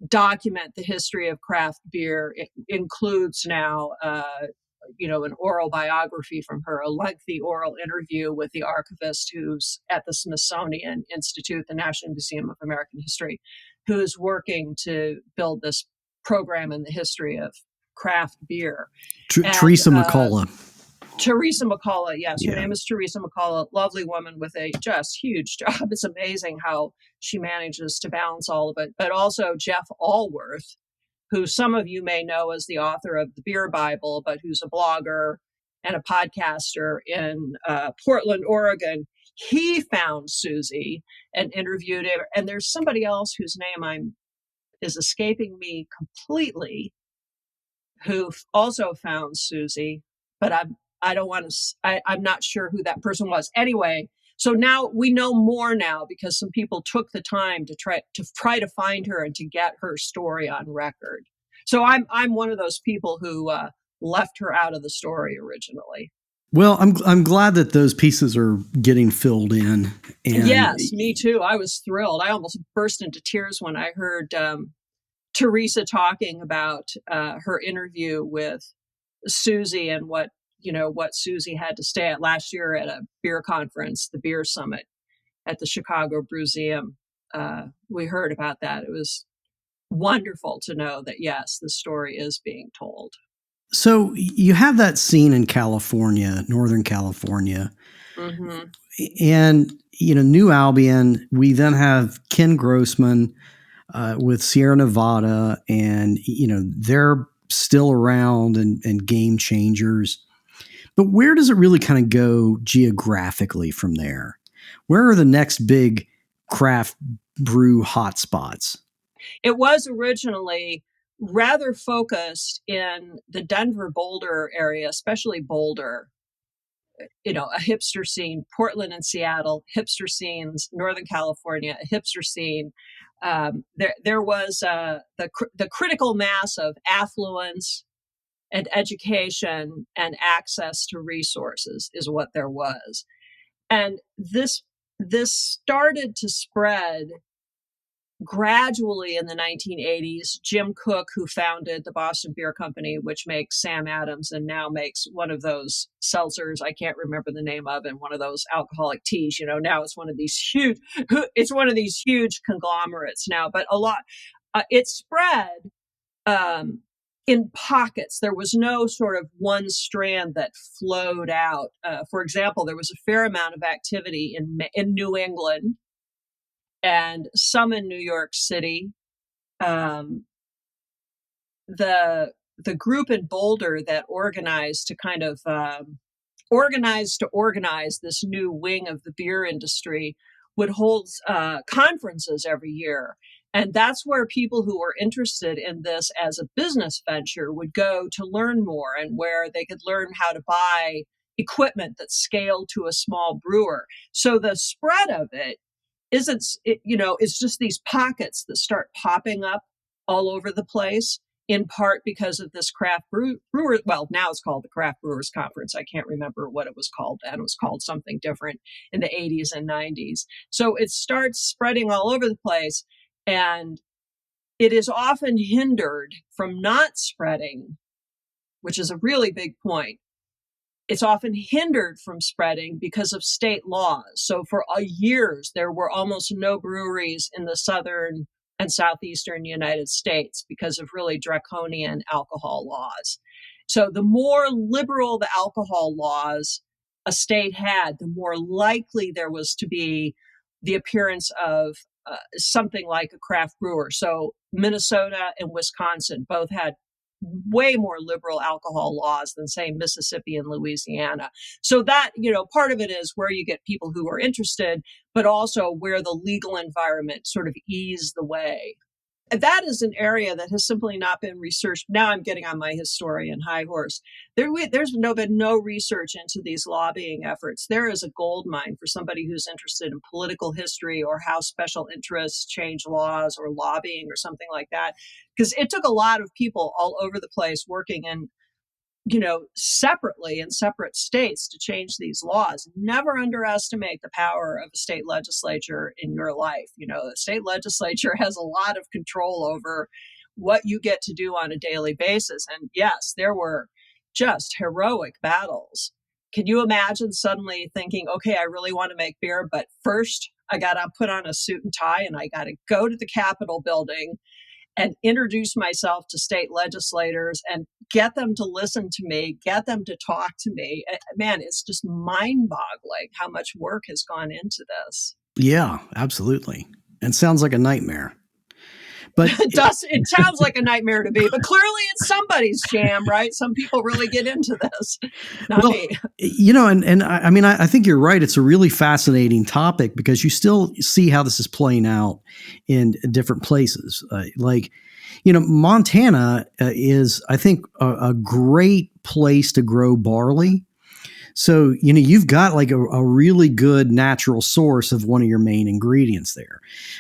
document the history of craft beer includes now, an oral biography from her, a lengthy oral interview with the archivist who's at the Smithsonian Institute, the National Museum of American History, who is working to build this program in the history of craft beer. Teresa McCullough. Teresa McCullough, yes. Her name is Teresa McCullough, lovely woman with a just huge job. It's amazing how she manages to balance all of it. But also Jeff Allworth, who some of you may know as the author of The Beer Bible, but who's a blogger and a podcaster in Portland, Oregon. He found Susie and interviewed her. And there's somebody else whose name is escaping me completely, who also found Susie, but I'm not sure who that person was. Anyway, so now we know more now because some people took the time to try to find her and to get her story on record. So I'm one of those people who left her out of the story originally. Well, I'm glad that those pieces are getting filled in. And yes, me too. I was thrilled. I almost burst into tears when I heard Teresa talking about her interview with Susie and what Susie had to stay at last year at a beer conference, the Beer Summit at the Chicago Brewseum. We heard about that. It was wonderful to know that, yes, the story is being told. So you have that scene in California, Northern California. Mm-hmm. And, New Albion, we then have Ken Grossman with Sierra Nevada, and, they're still around and game changers. But where does it really kind of go geographically from there? Where are the next big craft brew hotspots? It was originally rather focused in the Denver, Boulder area, especially Boulder, a hipster scene, Portland and Seattle, hipster scenes, Northern California, a hipster scene. There was the critical mass of affluence and education and access to resources is what there was. And this started to spread gradually in the 1980s. Jim Cook, who founded the Boston Beer Company, which makes Sam Adams and now makes one of those seltzers I can't remember the name of, and one of those alcoholic teas, now it's one of these huge conglomerates now, but a lot, it spread in pockets. There was no sort of one strand that flowed out. For example, there was a fair amount of activity in New England and some in New York City. The group in Boulder that organized to kind of organize this new wing of the beer industry would hold conferences every year. And that's where people who were interested in this as a business venture would go to learn more, and where they could learn how to buy equipment that scaled to a small brewer. So the spread of it isn't, it's just these pockets that start popping up all over the place, in part because of this craft brewer. Well, now it's called the Craft Brewers Conference. I can't remember what it was called then. It was called something different in the 80s and 90s. So it starts spreading all over the place, and it is often hindered from not spreading, which is a really big point. It's often hindered from spreading because of state laws. So for years, there were almost no breweries in the southern and southeastern United States because of really draconian alcohol laws. So the more liberal the alcohol laws a state had, the more likely there was to be the appearance of something like a craft brewer. So Minnesota and Wisconsin both had way more liberal alcohol laws than, say, Mississippi and Louisiana. So that, part of it is where you get people who are interested, but also where the legal environment sort of eased the way. That is an area that has simply not been researched. Now I'm getting on my historian high horse. There's been no research into these lobbying efforts. There is a gold mine for somebody who's interested in political history or how special interests change laws or lobbying or something like that. Because it took a lot of people all over the place working in, separately in separate states to change these laws. Never underestimate the power of a state legislature in your life. The state legislature has a lot of control over what you get to do on a daily basis. And yes, there were just heroic battles. Can you imagine suddenly thinking, okay, I really want to make beer, but first I got to put on a suit and tie and I got to go to the Capitol building and introduce myself to state legislators and get them to listen to me, get them to talk to me. Man, it's just mind-boggling how much work has gone into this. Yeah, absolutely. And sounds like a nightmare. But it sounds like a nightmare to me, but clearly it's somebody's jam, right? Some people really get into this. Not me. I think you're right. It's a really fascinating topic because you still see how this is playing out in different places. Montana is, I think, a great place to grow barley. So, you've got like a really good natural source of one of your main ingredients there.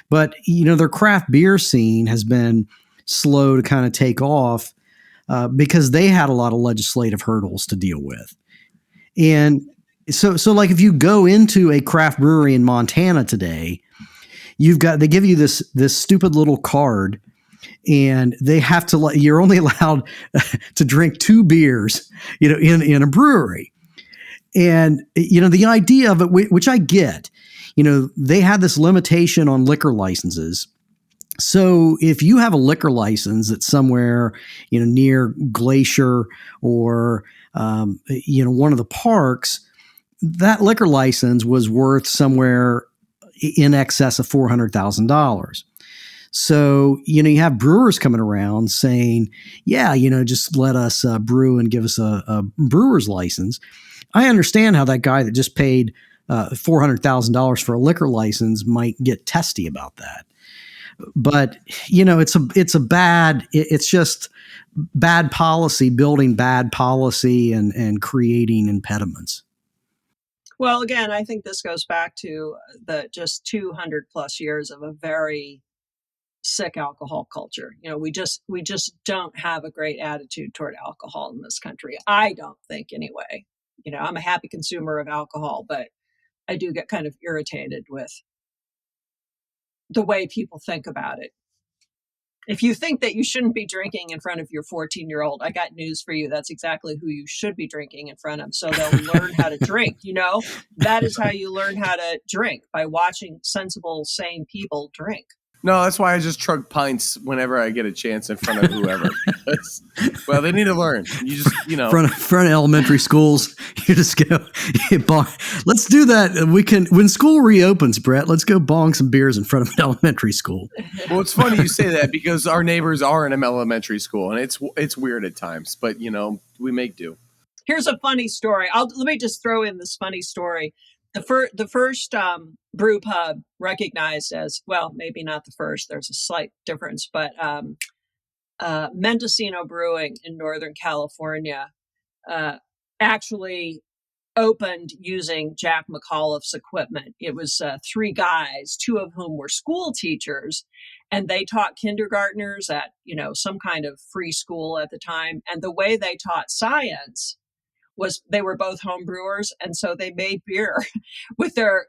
But, their craft beer scene has been slow to kind of take off because they had a lot of legislative hurdles to deal with. And so like if you go into a craft brewery in Montana today, they give you this stupid little card, and they have to you're only allowed to drink 2 beers, in a brewery. And, the idea of it, which I get, they had this limitation on liquor licenses. So if you have a liquor license that's somewhere, near Glacier or, one of the parks, that liquor license was worth somewhere in excess of $400,000. So, you have brewers coming around saying, yeah, just let us brew and give us a brewer's license. I understand how that guy that just paid $400,000 for a liquor license might get testy about that. But, it's just bad policy, building bad policy and creating impediments. Well, again, I think this goes back to the just 200 plus years of a very sick alcohol culture. We just don't have a great attitude toward alcohol in this country. I don't think, anyway. I'm a happy consumer of alcohol, but I do get kind of irritated with the way people think about it. If you think that you shouldn't be drinking in front of your 14-year-old, I got news for you. That's exactly who you should be drinking in front of. So they'll learn how to drink. That is how you learn how to drink, by watching sensible, sane people drink. No, that's why I just chug pints whenever I get a chance in front of whoever. Well, they need to learn. You just, Front of elementary schools, you just go. Let's do that. We can when school reopens, Brett. Let's go bong some beers in front of an elementary school. Well, it's funny you say that because our neighbors are in an elementary school, and it's weird at times, but we make do. Here's a funny story. Let me just throw in this funny story. The first brew pub recognized as, well, maybe not the first. There's a slight difference, but Mendocino Brewing in Northern California actually opened using Jack McAuliffe's equipment. It was 3 guys, 2 of whom were school teachers, and they taught kindergartners at some kind of free school at the time. And the way they taught science was they were both home brewers, and so they made beer with their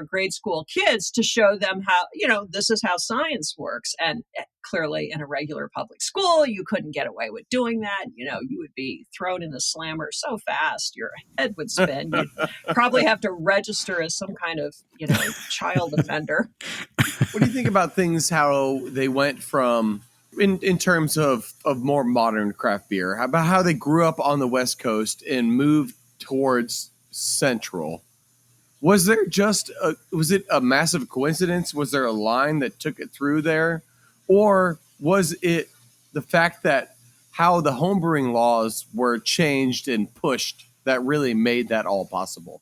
grade school kids to show them how this is how science works. And clearly in a regular public school you couldn't get away with doing that. You would be thrown in the slammer so fast your head would spin. You'd probably have to register as some kind of child offender. What do you think about things, how they went from in terms of more modern craft beer, how about how they grew up on the West Coast and moved towards Central? Was it a massive coincidence? Was there a line that took it through there? Or was it the fact that how the homebrewing laws were changed and pushed that really made that all possible?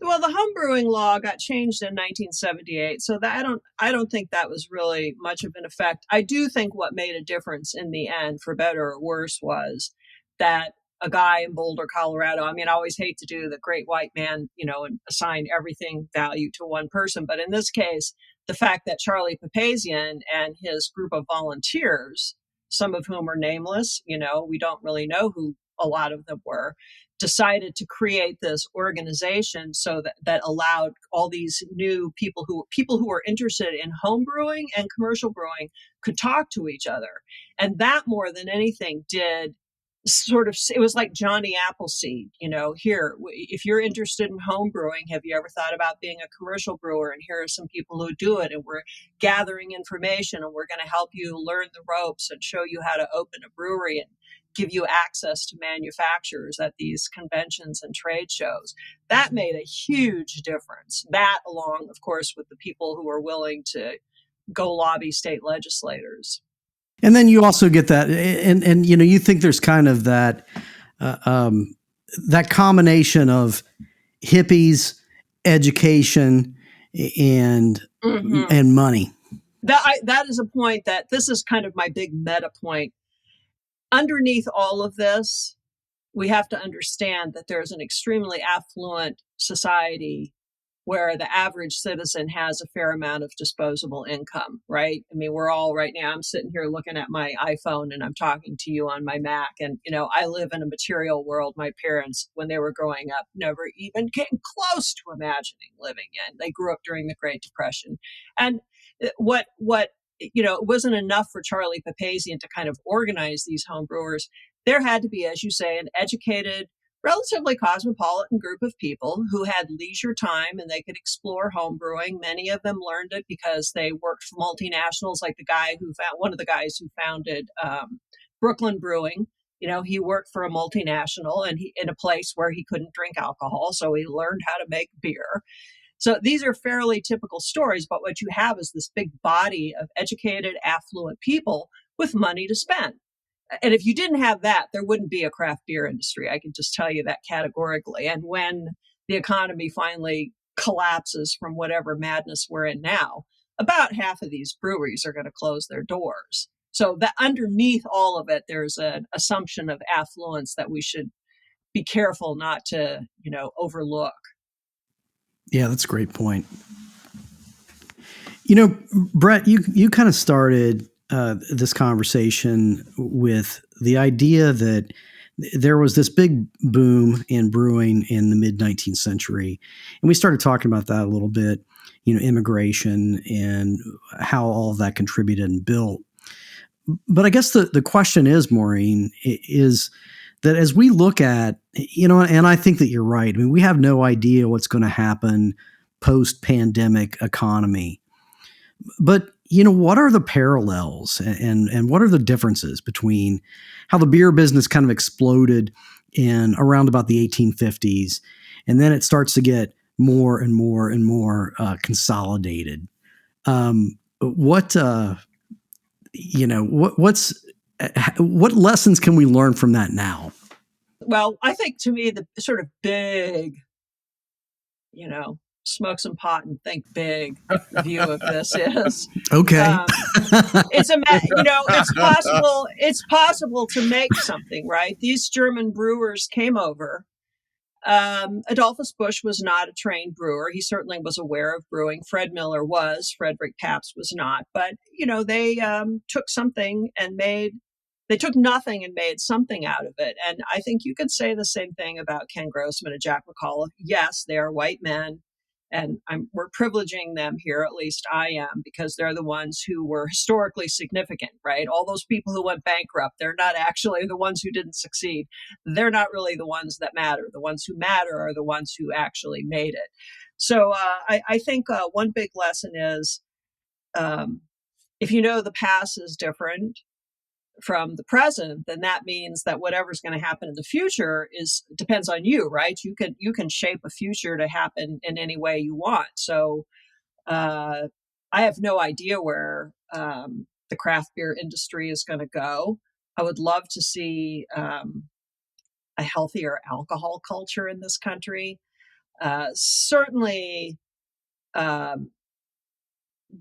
Well, the homebrewing law got changed in 1978, so that I don't think that was really much of an effect. I do think what made a difference in the end, for better or worse, was that a guy in Boulder, Colorado. I mean, I always hate to do the great white man, and assign everything value to one person, but in this case, the fact that Charlie Papazian and his group of volunteers, some of whom are nameless, we don't really know who a lot of them were, decided to create this organization so that allowed all these new people who were interested in home brewing and commercial brewing could talk to each other. And that more than anything did it was like Johnny Appleseed, here, if you're interested in home brewing, have you ever thought about being a commercial brewer? And here are some people who do it, and we're gathering information, and we're going to help you learn the ropes and show you how to open a brewery and give you access to manufacturers at these conventions and trade shows. That made a huge difference. That, along, of course, with the people who are willing to go lobby state legislators. And then you also get that, and you think there's kind of that combination of hippies, education, and money. That is a point that this is kind of my big meta point. Underneath all of this, we have to understand that there's an extremely affluent society where the average citizen has a fair amount of disposable income, right? I mean, we're all right now, I'm sitting here looking at my iPhone and I'm talking to you on my Mac. And, I live in a material world my parents, when they were growing up, never even came close to imagining living in. They grew up during the Great Depression. And it wasn't enough for Charlie Papazian to kind of organize these home brewers. There had to be, as you say, an educated, relatively cosmopolitan group of people who had leisure time and they could explore home brewing. Many of them learned it because they worked for multinationals, like one of the guys who founded Brooklyn Brewing. He worked for a multinational and in a place where he couldn't drink alcohol, so he learned how to make beer. So these are fairly typical stories, but what you have is this big body of educated, affluent people with money to spend. And if you didn't have that, there wouldn't be a craft beer industry. I can just tell you that categorically. And when the economy finally collapses from whatever madness we're in now, about half of these breweries are going to close their doors. So that underneath all of it, there's an assumption of affluence that we should be careful not to, overlook. Yeah, that's a great point. Brett, you kind of started this conversation with the idea that there was this big boom in brewing in the mid-19th century. And we started talking about that a little bit, immigration and how all of that contributed and built. But I guess the question is, Maureen, is that as we look at, and I think that you're right. I mean, we have no idea what's going to happen post-pandemic economy. But what are the parallels and what are the differences between how the beer business kind of exploded in around about the 1850s, and then it starts to get more and more and more consolidated? What what lessons can we learn from that now? Well, I think to me, the sort of big, smoke some pot and think big view of this is Okay. it's possible to make something, right? These German brewers came over. Adolphus Busch was not a trained brewer. He certainly was aware of brewing. Fred Miller was. Frederick Pabst was not. But, they took something and they took nothing and made something out of it. And I think you could say the same thing about Ken Grossman and Jack McAuliffe. Yes, they are white men. And we're privileging them here, at least I am, because they're the ones who were historically significant, right? All those people who went bankrupt, they're not actually the ones who didn't succeed. They're not really the ones that matter. The ones who matter are the ones who actually made it. So I think one big lesson is if the past is different from the present, then that means that whatever's going to happen in the future depends on you, right? You can shape a future to happen in any way you want. So I have no idea where the craft beer industry is going to go. I would love to see a healthier alcohol culture in this country. Certainly,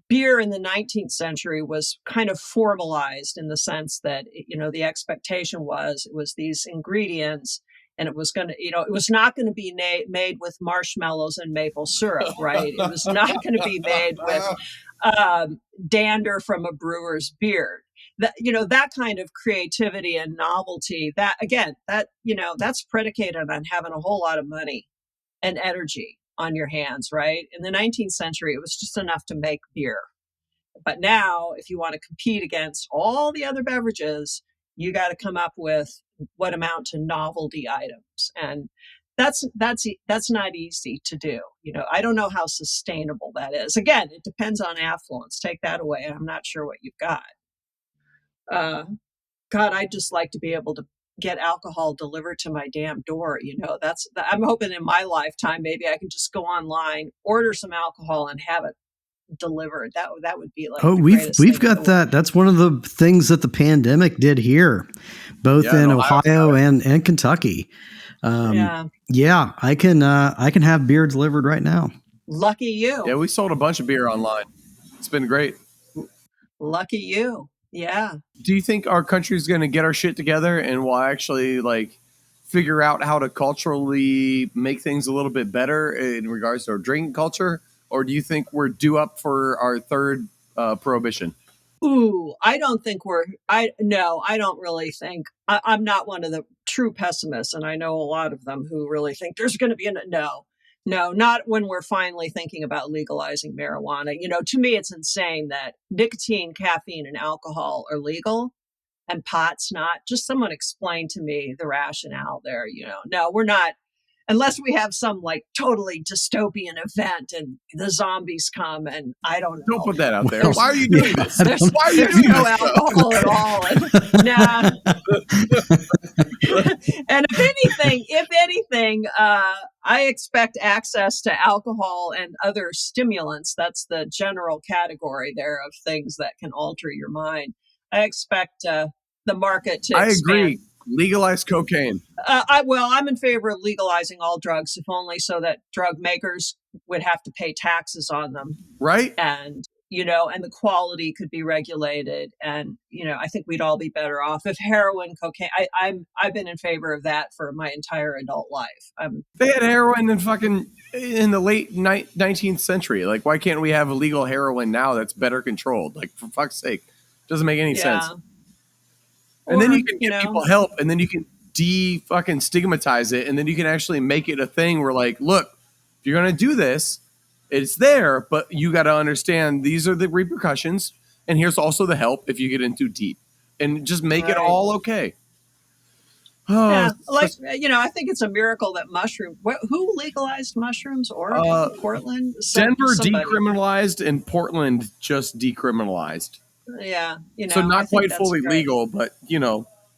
beer in the 19th century was kind of formalized in the sense that, the expectation was it was these ingredients and it was going to, it was not going to be made with marshmallows and maple syrup, right? It was not going to be made with dander from a brewer's beard. That kind of creativity and novelty, that's predicated on having a whole lot of money and energy on your hands, right? In the 19th century, it was just enough to make beer. But now, if you want to compete against all the other beverages, you got to come up with what amount to novelty items. And that's not easy to do. I don't know how sustainable that is. Again, it depends on affluence. Take that away, and I'm not sure what you've got. God, I'd just like to be able to get alcohol delivered to my damn door. I'm hoping in my lifetime, maybe I can just go online, order some alcohol and have it delivered. That would be like, we've got that. That's one of the things that the pandemic did here, both in Ohio and Kentucky. Yeah, I can have beer delivered right now. Lucky you. Yeah, we sold a bunch of beer online. It's been great. Lucky you. Yeah. Do you think our country's going to get our shit together and we'll actually figure out how to culturally make things a little bit better in regards to our drinking culture? Or do you think we're due up for our third prohibition? Ooh, I don't think I don't really think. I'm not one of the true pessimists, and I know a lot of them who really think there's going to be no, not when we're finally thinking about legalizing marijuana. To me, it's insane that nicotine, caffeine, and alcohol are legal and pot's not. Just someone explain to me the rationale there. No, we're not. Unless we have some totally dystopian event and the zombies come and I don't know. Don't put that out there. Why are you doing this? Why are you doing no alcohol at all. And if anything, I expect access to alcohol and other stimulants. That's the general category there of things that can alter your mind. I expect the market to expand. I agree. Legalize cocaine. I'm in favor of legalizing all drugs, if only so that drug makers would have to pay taxes on them. Right. And, and the quality could be regulated. And, I think we'd all be better off if heroin, cocaine, I've been in favor of that for my entire adult life. They had heroin in the late 19th century. Why can't we have illegal heroin now that's better controlled? For fuck's sake. Doesn't make any sense. And then you can give people help, and then you can fucking stigmatize it, and then you can actually make it a thing where look, if you're going to do this, it's there, but you got to understand these are the repercussions, and here's also the help if you get in too deep, and just make it all okay. Yeah, like I think it's a miracle that who legalized mushrooms? Oregon, Portland, Denver somebody. decriminalized and Portland just decriminalized. Yeah, So I not think quite that's fully great. legal, but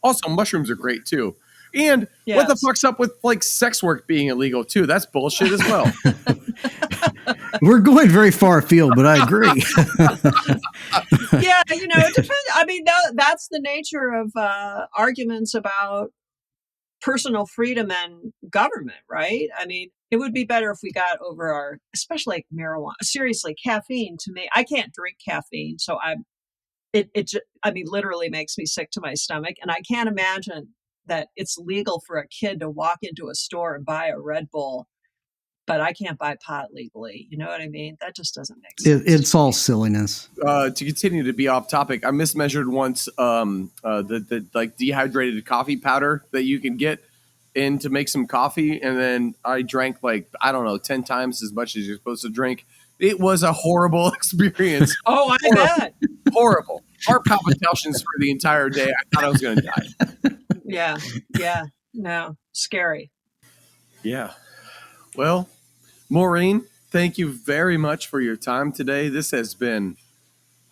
also mushrooms are great too. And what the Yes. fuck's up with like sex work being illegal too? That's bullshit as well. We're going very far afield, but I agree. Yeah, it depends. I mean, that's the nature of arguments about personal freedom and government, right? I mean, it would be better if we got over especially like marijuana. Seriously, caffeine to me, I can't drink caffeine, so literally makes me sick to my stomach, and I can't imagine that it's legal for a kid to walk into a store and buy a Red Bull, but I can't buy pot legally. You know what I mean? That just doesn't make sense. It's all silliness. To continue to be off topic, I mismeasured once the like dehydrated coffee powder that you can get in to make some coffee, and then I drank 10 times as much as you're supposed to drink. It was a horrible experience. Oh, I bet. Horrible. Heart palpitations for the entire day. I thought I was going to die. Yeah. No, scary. Yeah. Well, Maureen, thank you very much for your time today. This has been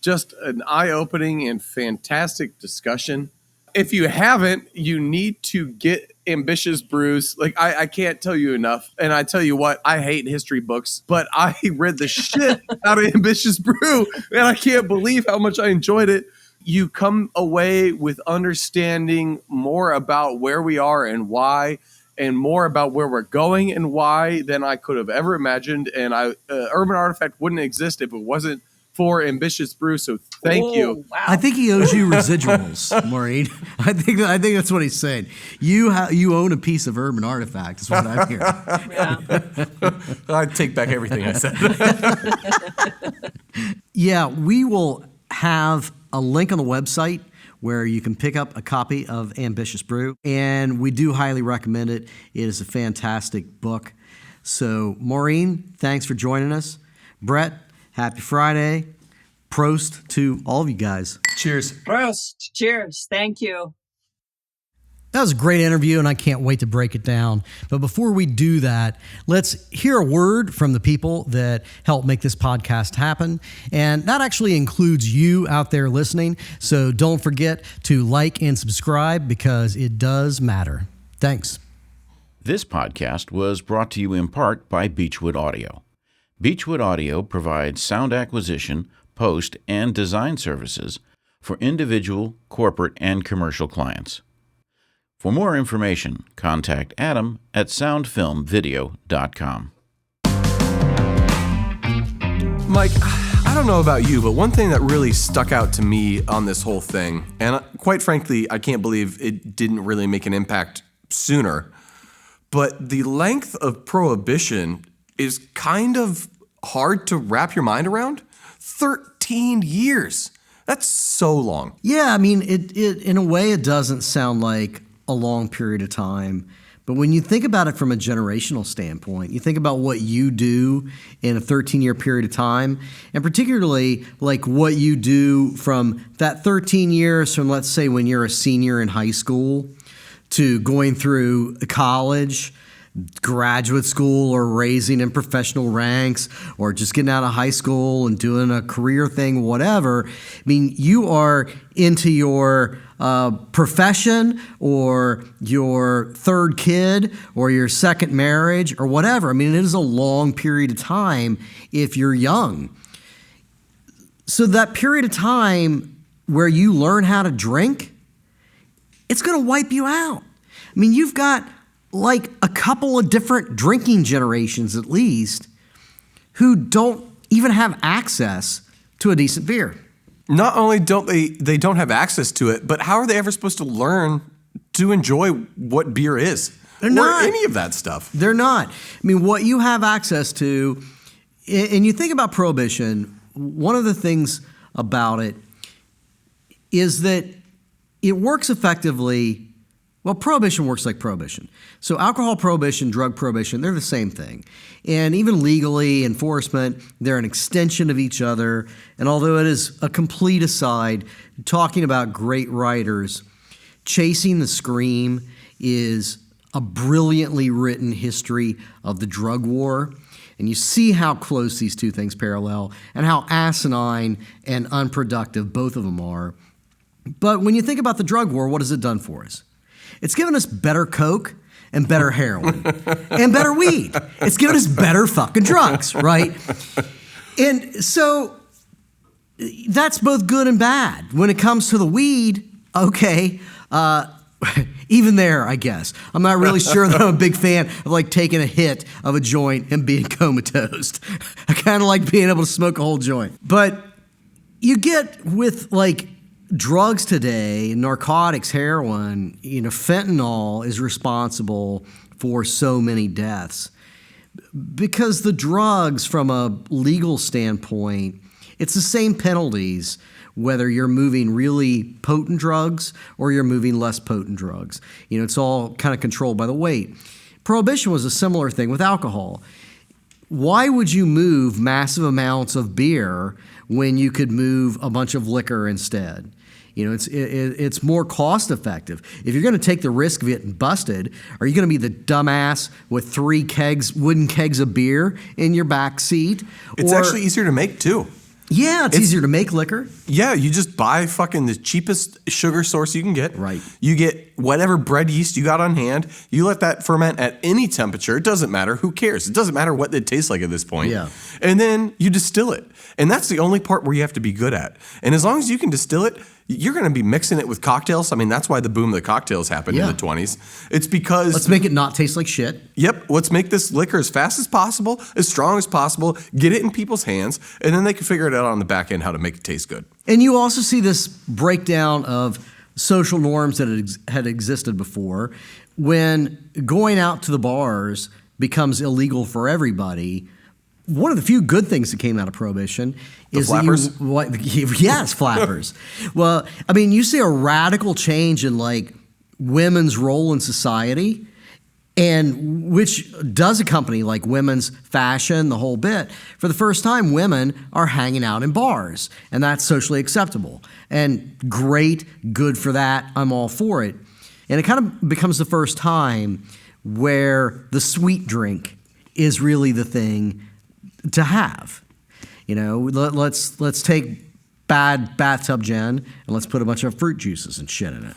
just an eye-opening and fantastic discussion. If you haven't, you need to get Ambitious Brews. Like, I can't tell you enough. And I tell you what, I hate history books, but I read the shit out of Ambitious Brew, and I can't believe how much I enjoyed it. You come away with understanding more about where we are and why, and more about where we're going and why than I could have ever imagined. And Urban Artifact wouldn't exist if it wasn't for Ambitious Brew. So thank you. Wow. I think he owes you residuals, Maureen. I think that's what he's saying. You own a piece of Urban Artifact, is what I'm hearing. Yeah. I take back everything I said. Yeah, we will have a link on the website where you can pick up a copy of Ambitious Brew, and we do highly recommend it. It is a fantastic book. So, Maureen, thanks for joining us. Brett, happy Friday. Prost to all of you guys. Cheers. Prost. Cheers. Thank you. That was a great interview, and I can't wait to break it down. But before we do that, let's hear a word from the people that help make this podcast happen. And that actually includes you out there listening. So don't forget to like and subscribe because it does matter. Thanks. This podcast was brought to you in part by Beechwood Audio. Beechwood Audio provides sound acquisition, post, and design services for individual, corporate, and commercial clients. For more information, contact Adam at soundfilmvideo.com. Mike, I don't know about you, but one thing that really stuck out to me on this whole thing, and quite frankly, I can't believe it didn't really make an impact sooner, but the length of Prohibition is kind of hard to wrap your mind around. 13 years. That's so long. Yeah, I mean, it in a way, it doesn't sound like a long period of time. But when you think about it from a generational standpoint, you think about what you do in a 13-year period of time, and particularly like what you do from that 13 years from, let's say, when you're a senior in high school to going through college, graduate school, or raising in professional ranks, or just getting out of high school and doing a career thing, whatever. I mean, you are into your profession or your third kid or your second marriage or whatever. I mean, it is a long period of time if you're young. So that period of time where you learn how to drink, it's going to wipe you out. I mean, you've got like a couple of different drinking generations at least who don't even have access to a decent beer. Not only don't they don't have access to it, but how are they ever supposed to learn to enjoy what beer is? They're or not. any of that stuff. They're not. I mean, what you have access to, and you think about Prohibition, one of the things about it is that it works effectively. Well, Prohibition works like Prohibition. So alcohol prohibition, drug prohibition, they're the same thing. And even legally, enforcement, they're an extension of each other. And although it is a complete aside, talking about great writers, Chasing the Scream is a brilliantly written history of the drug war. And you see how close these two things parallel and how asinine and unproductive both of them are. But when you think about the drug war, what has it done for us? It's given us better coke and better heroin and better weed. It's given us better fucking drugs, right? And so that's both good and bad. When it comes to the weed, okay, even there, I guess. I'm not really sure that I'm a big fan of like taking a hit of a joint and being comatose. I kind of like being able to smoke a whole joint. But you get with like drugs today, narcotics, heroin, fentanyl is responsible for so many deaths. Because the drugs, from a legal standpoint, it's the same penalties whether you're moving really potent drugs or you're moving less potent drugs. It's all kind of controlled by the weight. Prohibition was a similar thing with alcohol. Why would you move massive amounts of beer when you could move a bunch of liquor instead? It's more cost effective. If you're going to take the risk of getting busted, are you going to be the dumbass with 3 wooden kegs of beer in your back seat? It's actually easier to make too. Yeah, it's easier to make liquor. Yeah, you just buy fucking the cheapest sugar source you can get. Right. You get whatever bread yeast you got on hand. You let that ferment at any temperature. It doesn't matter. Who cares? It doesn't matter what it tastes like at this point. Yeah. And then you distill it. And that's the only part where you have to be good at. And as long as you can distill it, you're going to be mixing it with cocktails. I mean, that's why the boom of the cocktails happened in the 20s. It's because... Let's make it not taste like shit. Yep. Let's make this liquor as fast as possible, as strong as possible, get it in people's hands, and then they can figure it out on the back end how to make it taste good. And you also see this breakdown of social norms that had existed before. When going out to the bars becomes illegal for everybody, one of the few good things that came out of Prohibition is flappers? Yes, flappers. Well, I mean, you see a radical change in like women's role in society, and which does accompany like women's fashion, the whole bit. For the first time, women are hanging out in bars, and that's socially acceptable. And great, good for that. I'm all for it. And it kind of becomes the first time where the sweet drink is really the thing to have. Let's take bad bathtub gin and let's put a bunch of fruit juices and shit in it.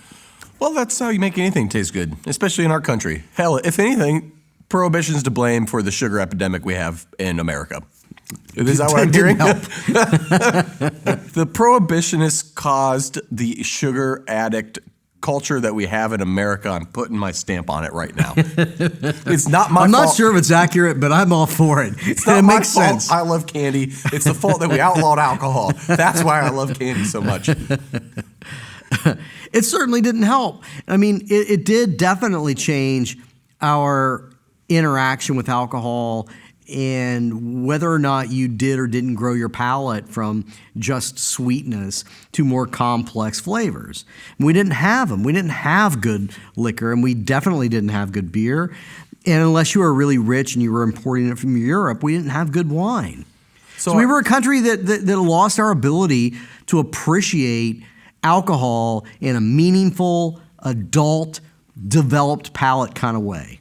Well, that's how you make anything taste good, especially in our country. Hell, if anything, Prohibition's to blame for the sugar epidemic we have in America. Is that what I'm hearing? The Prohibitionists caused the sugar addict culture that we have in America. I'm putting my stamp on it right now. It's not my fault. I'm not sure if it's accurate, but I'm all for it. It's not it my makes fault. sense. I love candy. It's the fault that we outlawed alcohol. That's why I love candy so much. It certainly didn't help. I mean, it did definitely change our interaction with alcohol and whether or not you did or didn't grow your palate from just sweetness to more complex flavors. We didn't have them. We didn't have good liquor, and we definitely didn't have good beer. And unless you were really rich and you were importing it from Europe, we didn't have good wine. So we were a country that lost our ability to appreciate alcohol in a meaningful, adult, developed palate kind of way.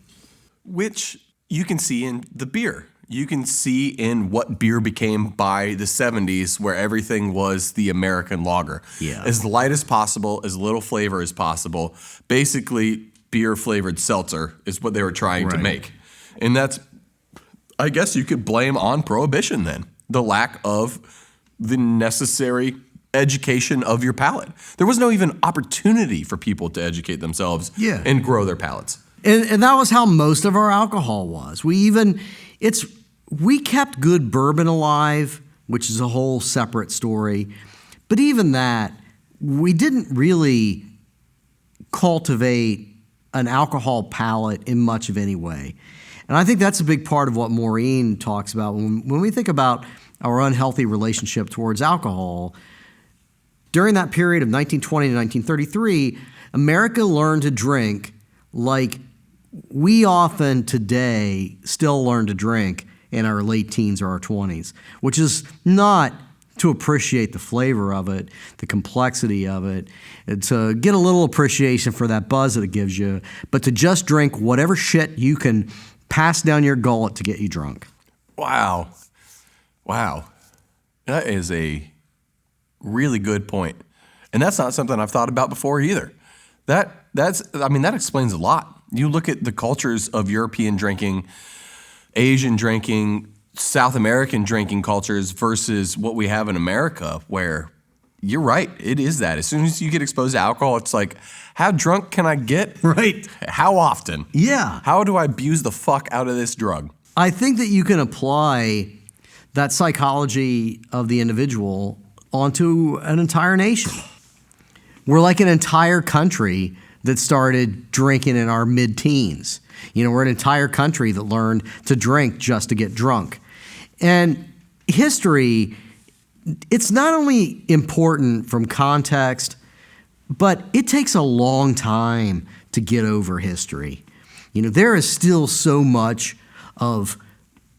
Which you can see in the beer. You can see in what beer became by the 70s, where everything was the American lager. Yeah. As light as possible, as little flavor as possible. Basically, beer-flavored seltzer is what they were trying to make. And that's, I guess you could blame on Prohibition then. The lack of the necessary education of your palate. There was no even opportunity for people to educate themselves and grow their palates. And that was how most of our alcohol was. We kept good bourbon alive, which is a whole separate story. But even that, we didn't really cultivate an alcohol palate in much of any way. And I think that's a big part of what Maureen talks about. When we think about our unhealthy relationship towards alcohol, during that period of 1920 to 1933, America learned to drink like we often today still learn to drink in our late teens or our 20s, which is not to appreciate the flavor of it, the complexity of it, and to get a little appreciation for that buzz that it gives you, but to just drink whatever shit you can pass down your gullet to get you drunk. Wow. That is a really good point. And that's not something I've thought about before either. That explains a lot. You look at the cultures of European drinking, Asian drinking, South American drinking cultures versus what we have in America, where you're right, it is that. As soon as you get exposed to alcohol, it's like, how drunk can I get? Right. How often? Yeah. How do I abuse the fuck out of this drug? I think that you can apply that psychology of the individual onto an entire nation. We're like an entire country that started drinking in our mid-teens. We're an entire country that learned to drink just to get drunk. And history, it's not only important from context, but it takes a long time to get over history. There is still so much of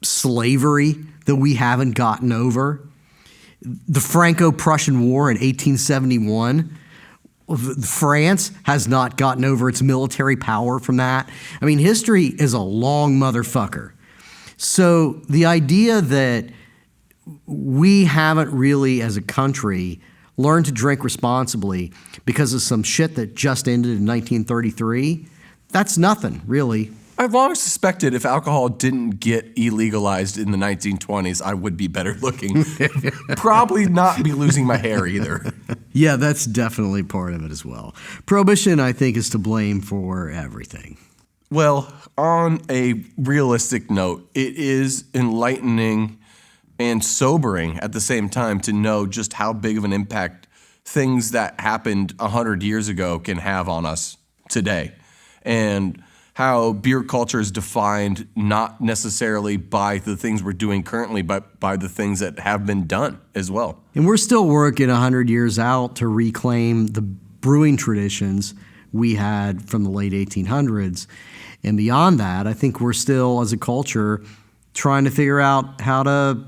slavery that we haven't gotten over. The Franco-Prussian War in 1871, France has not gotten over its military power from that. History is a long motherfucker. So the idea that we haven't really, as a country, learned to drink responsibly because of some shit that just ended in 1933, that's nothing, really. I've long suspected if alcohol didn't get illegalized in the 1920s, I would be better looking. Probably not be losing my hair either. Yeah, that's definitely part of it as well. Prohibition, I think, is to blame for everything. Well, on a realistic note, it is enlightening and sobering at the same time to know just how big of an impact things that happened 100 years ago can have on us today. And how beer culture is defined not necessarily by the things we're doing currently, but by the things that have been done as well. And we're still working 100 years out to reclaim the brewing traditions we had from the late 1800s. And beyond that, I think we're still, as a culture, trying to figure out how to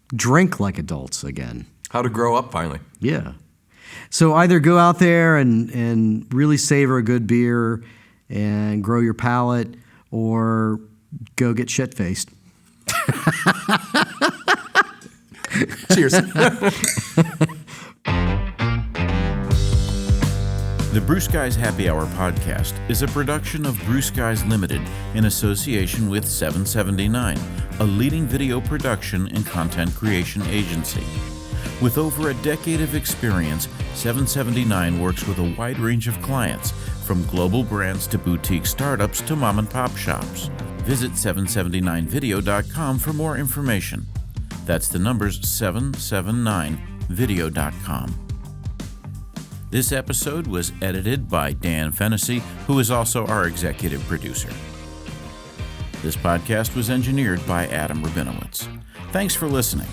drink like adults again. How to grow up finally. Yeah. So either go out there and really savor a good beer and grow your palate, or go get shit-faced. Cheers. The Brew Skies Happy Hour podcast is a production of Brew Skies Limited in association with 779, a leading video production and content creation agency. With over a decade of experience, 779 works with a wide range of clients, from global brands to boutique startups to mom-and-pop shops. Visit 779video.com for more information. That's the numbers 779video.com. This episode was edited by Dan Fennessy, who is also our executive producer. This podcast was engineered by Adam Rabinowitz. Thanks for listening.